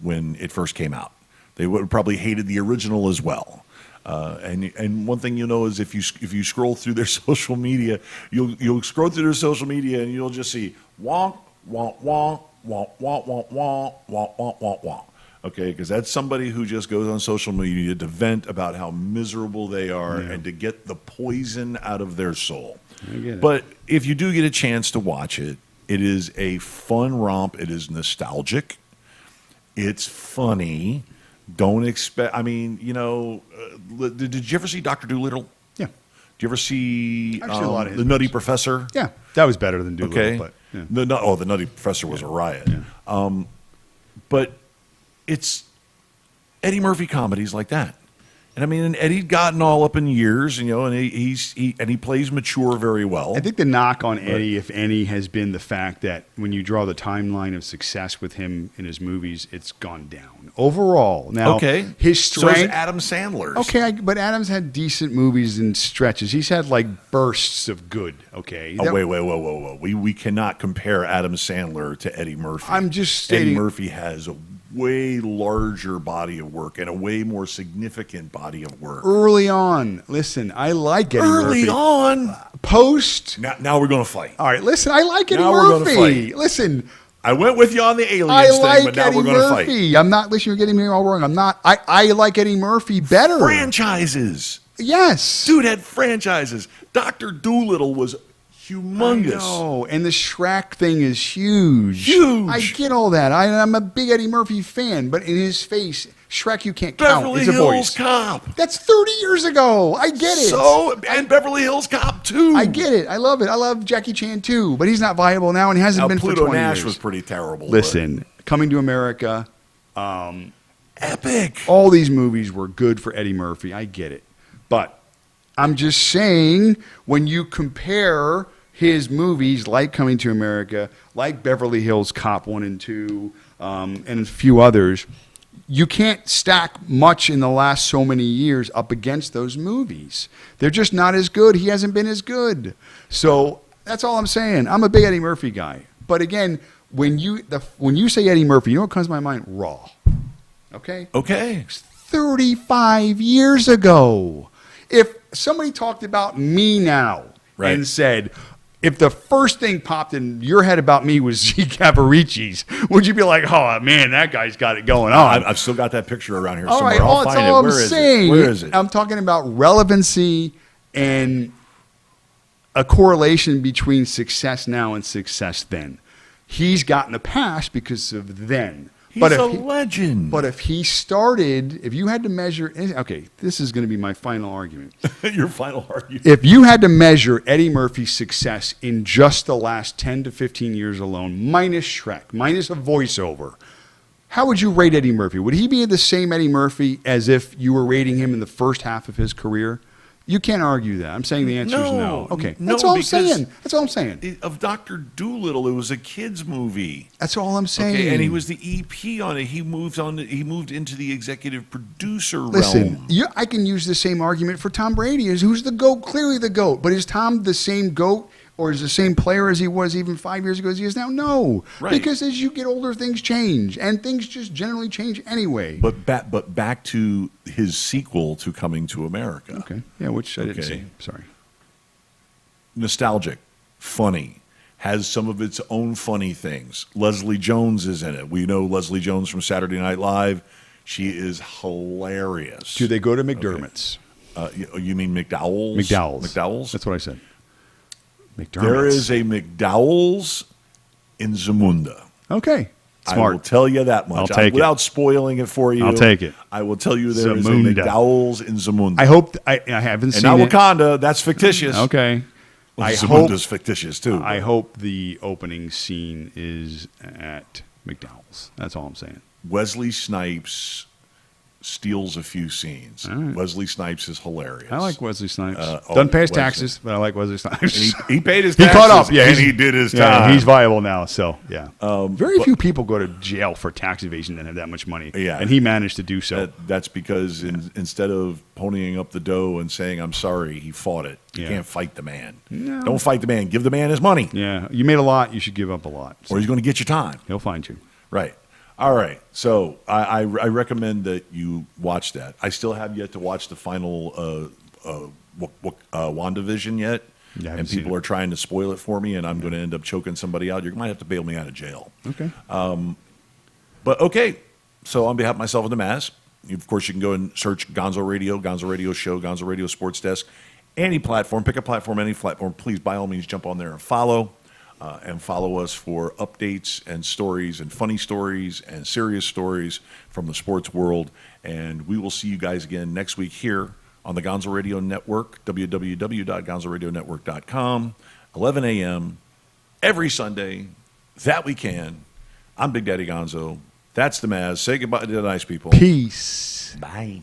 when it first came out. They would have probably hated the original as well. And one thing you know is if you scroll through their social media, you'll scroll through their social media and you'll just see wonk wonk wonk wonk wonk wonk wonk wonk wonk wonk wonk. Okay, because that's somebody who just goes on social media to vent about how miserable they are Yeah. and to get the poison out of their soul. I get it. But if you do get a chance to watch it, it is a fun romp. It is nostalgic. It's funny. Don't expect. I mean, did you ever see Dr. Dolittle? Yeah. Did you ever see I've seen a lot of his The Nutty movies. Professor? Yeah, that was better than Doolittle. Okay. But yeah. The Nutty Professor was a riot. Yeah. But it's Eddie Murphy comedies like that. And I mean, and Eddie'd gotten all up in years, and he plays mature very well. I think the knock on Eddie, if any, has been the fact that when you draw the timeline of success with him in his movies, it's gone down overall. Now, his strength. So is Adam Sandler's. Okay, but Adam's had decent movies and stretches. He's had like bursts of good. Okay. Oh, wait, whoa. We cannot compare Adam Sandler to Eddie Murphy. I'm just stating. Eddie Murphy has a way larger body of work and a way more significant body of work. Early on, listen, I like Eddie Murphy. Early on? Post. Now we're going to fight. All right, listen, I like Eddie Now Murphy. we're gonna fight. Listen. I went with you on the aliens I like thing, but now Eddie we're going to fight. Murphy. I'm not, listen, you're getting me all wrong. I'm not. I like Eddie Murphy better. Franchises. Yes. Dude had franchises. Dr. Dolittle was humongous. No, and the Shrek thing is huge. Huge. I get all that. I'm a big Eddie Murphy fan, but in his face, Shrek you can't count. Beverly It's a Hills voice. Cop. That's 30 years ago. I get it. And Beverly Hills Cop 2. I get it. I love it. I love Jackie Chan too, but he's not viable now and he hasn't been Pluto for 20 Nash years. was pretty terrible. Listen, Coming to America, epic. all these movies were good for Eddie Murphy. I get it. But I'm just saying, when you compare his movies like Coming to America, like Beverly Hills Cop 1 and 2, and a few others, you can't stack much in the last so many years up against those movies. They're just not as good. He hasn't been as good. So that's all I'm saying. I'm a big Eddie Murphy guy. But again, when you say Eddie Murphy, you know what comes to my mind? Raw. Okay? Okay. 35 years ago. If somebody talked about me now and said, if the first thing popped in your head about me was Zeke Cavaricci's, would you be like, oh, man, that guy's got it going on? I've still got that picture around here all somewhere. right, I'll that's find all it. I'm saying. Where is it? I'm talking about relevancy and a correlation between success now and success then. He's gotten a pass because of then. He's a legend. But if he started, if you had to measure, okay, this is going to be my final argument. Your final argument. If you had to measure Eddie Murphy's success in just the last 10 to 15 years alone, minus Shrek, minus a voiceover, how would you rate Eddie Murphy? Would he be the same Eddie Murphy as if you were rating him in the first half of his career? You can't argue that. I'm saying the answer is no. Okay, that's all I'm saying. That's all I'm saying. Of Dr. Dolittle, it was a kids movie. That's all I'm saying. Okay, and he was the EP on it. He moved into the executive producer Listen, realm. I can use the same argument for Tom Brady. Who's the GOAT? Clearly the GOAT. But is Tom the same GOAT or is the same player as he was even 5 years ago as he is now? No. Right. Because as you get older, things change. And things just generally change anyway. But back to his sequel to Coming to America. Okay. Yeah, which I didn't see. Sorry. Nostalgic, funny, has some of its own funny things. Leslie Jones is in it. We know Leslie Jones from Saturday Night Live. She is hilarious. Do they go to McDermott's? You mean McDowell's? McDowell's? That's what I said. McDermott's. There is a McDowell's in Zamunda. Okay. Smart. I will tell you that much. I'll take it. Without spoiling it for you. I'll take it. I will tell you there is a Zamunda. McDowell's in Zamunda. I hope I haven't and seen not it. Wakanda. That's fictitious. Okay. Well, I Zamunda's fictitious too. I hope the opening scene is at McDowell's. That's all I'm saying. Wesley Snipes steals a few scenes. Right. Wesley Snipes is hilarious. I like Wesley Snipes. Doesn't pay his taxes, but I like Wesley Snipes. He paid his He taxes. caught up. Yeah, and he did his time. He's viable now. So yeah, very few people go to jail for tax evasion that have that much money. Yeah, and he managed to do so. That's because instead of ponying up the dough and saying I'm sorry, he fought it. You can't fight the man. No. Don't fight the man. Give the man his money. Yeah, you made a lot. You should give up a lot. Or he's going to get your time. He'll find you. Right. All right. So I recommend that you watch that. I still have yet to watch the final WandaVision yet. Yeah, and people are trying to spoil it for me, and I'm going to end up choking somebody out. You might have to bail me out of jail. Okay. But okay. So on behalf of myself and the Maz, of course, you can go and search Gonzo Radio, Gonzo Radio Show, Gonzo Radio Sports Desk, any platform. Pick a platform, any platform. Please, by all means, jump on there and follow. And follow us for updates and stories and funny stories and serious stories from the sports world. And we will see you guys again next week here on the Gonzo Radio Network, www.gonzoradionetwork.com, 11 a.m. every Sunday that we can. I'm Big Daddy Gonzo. That's the Maz. Say goodbye to the nice people. Peace. Bye.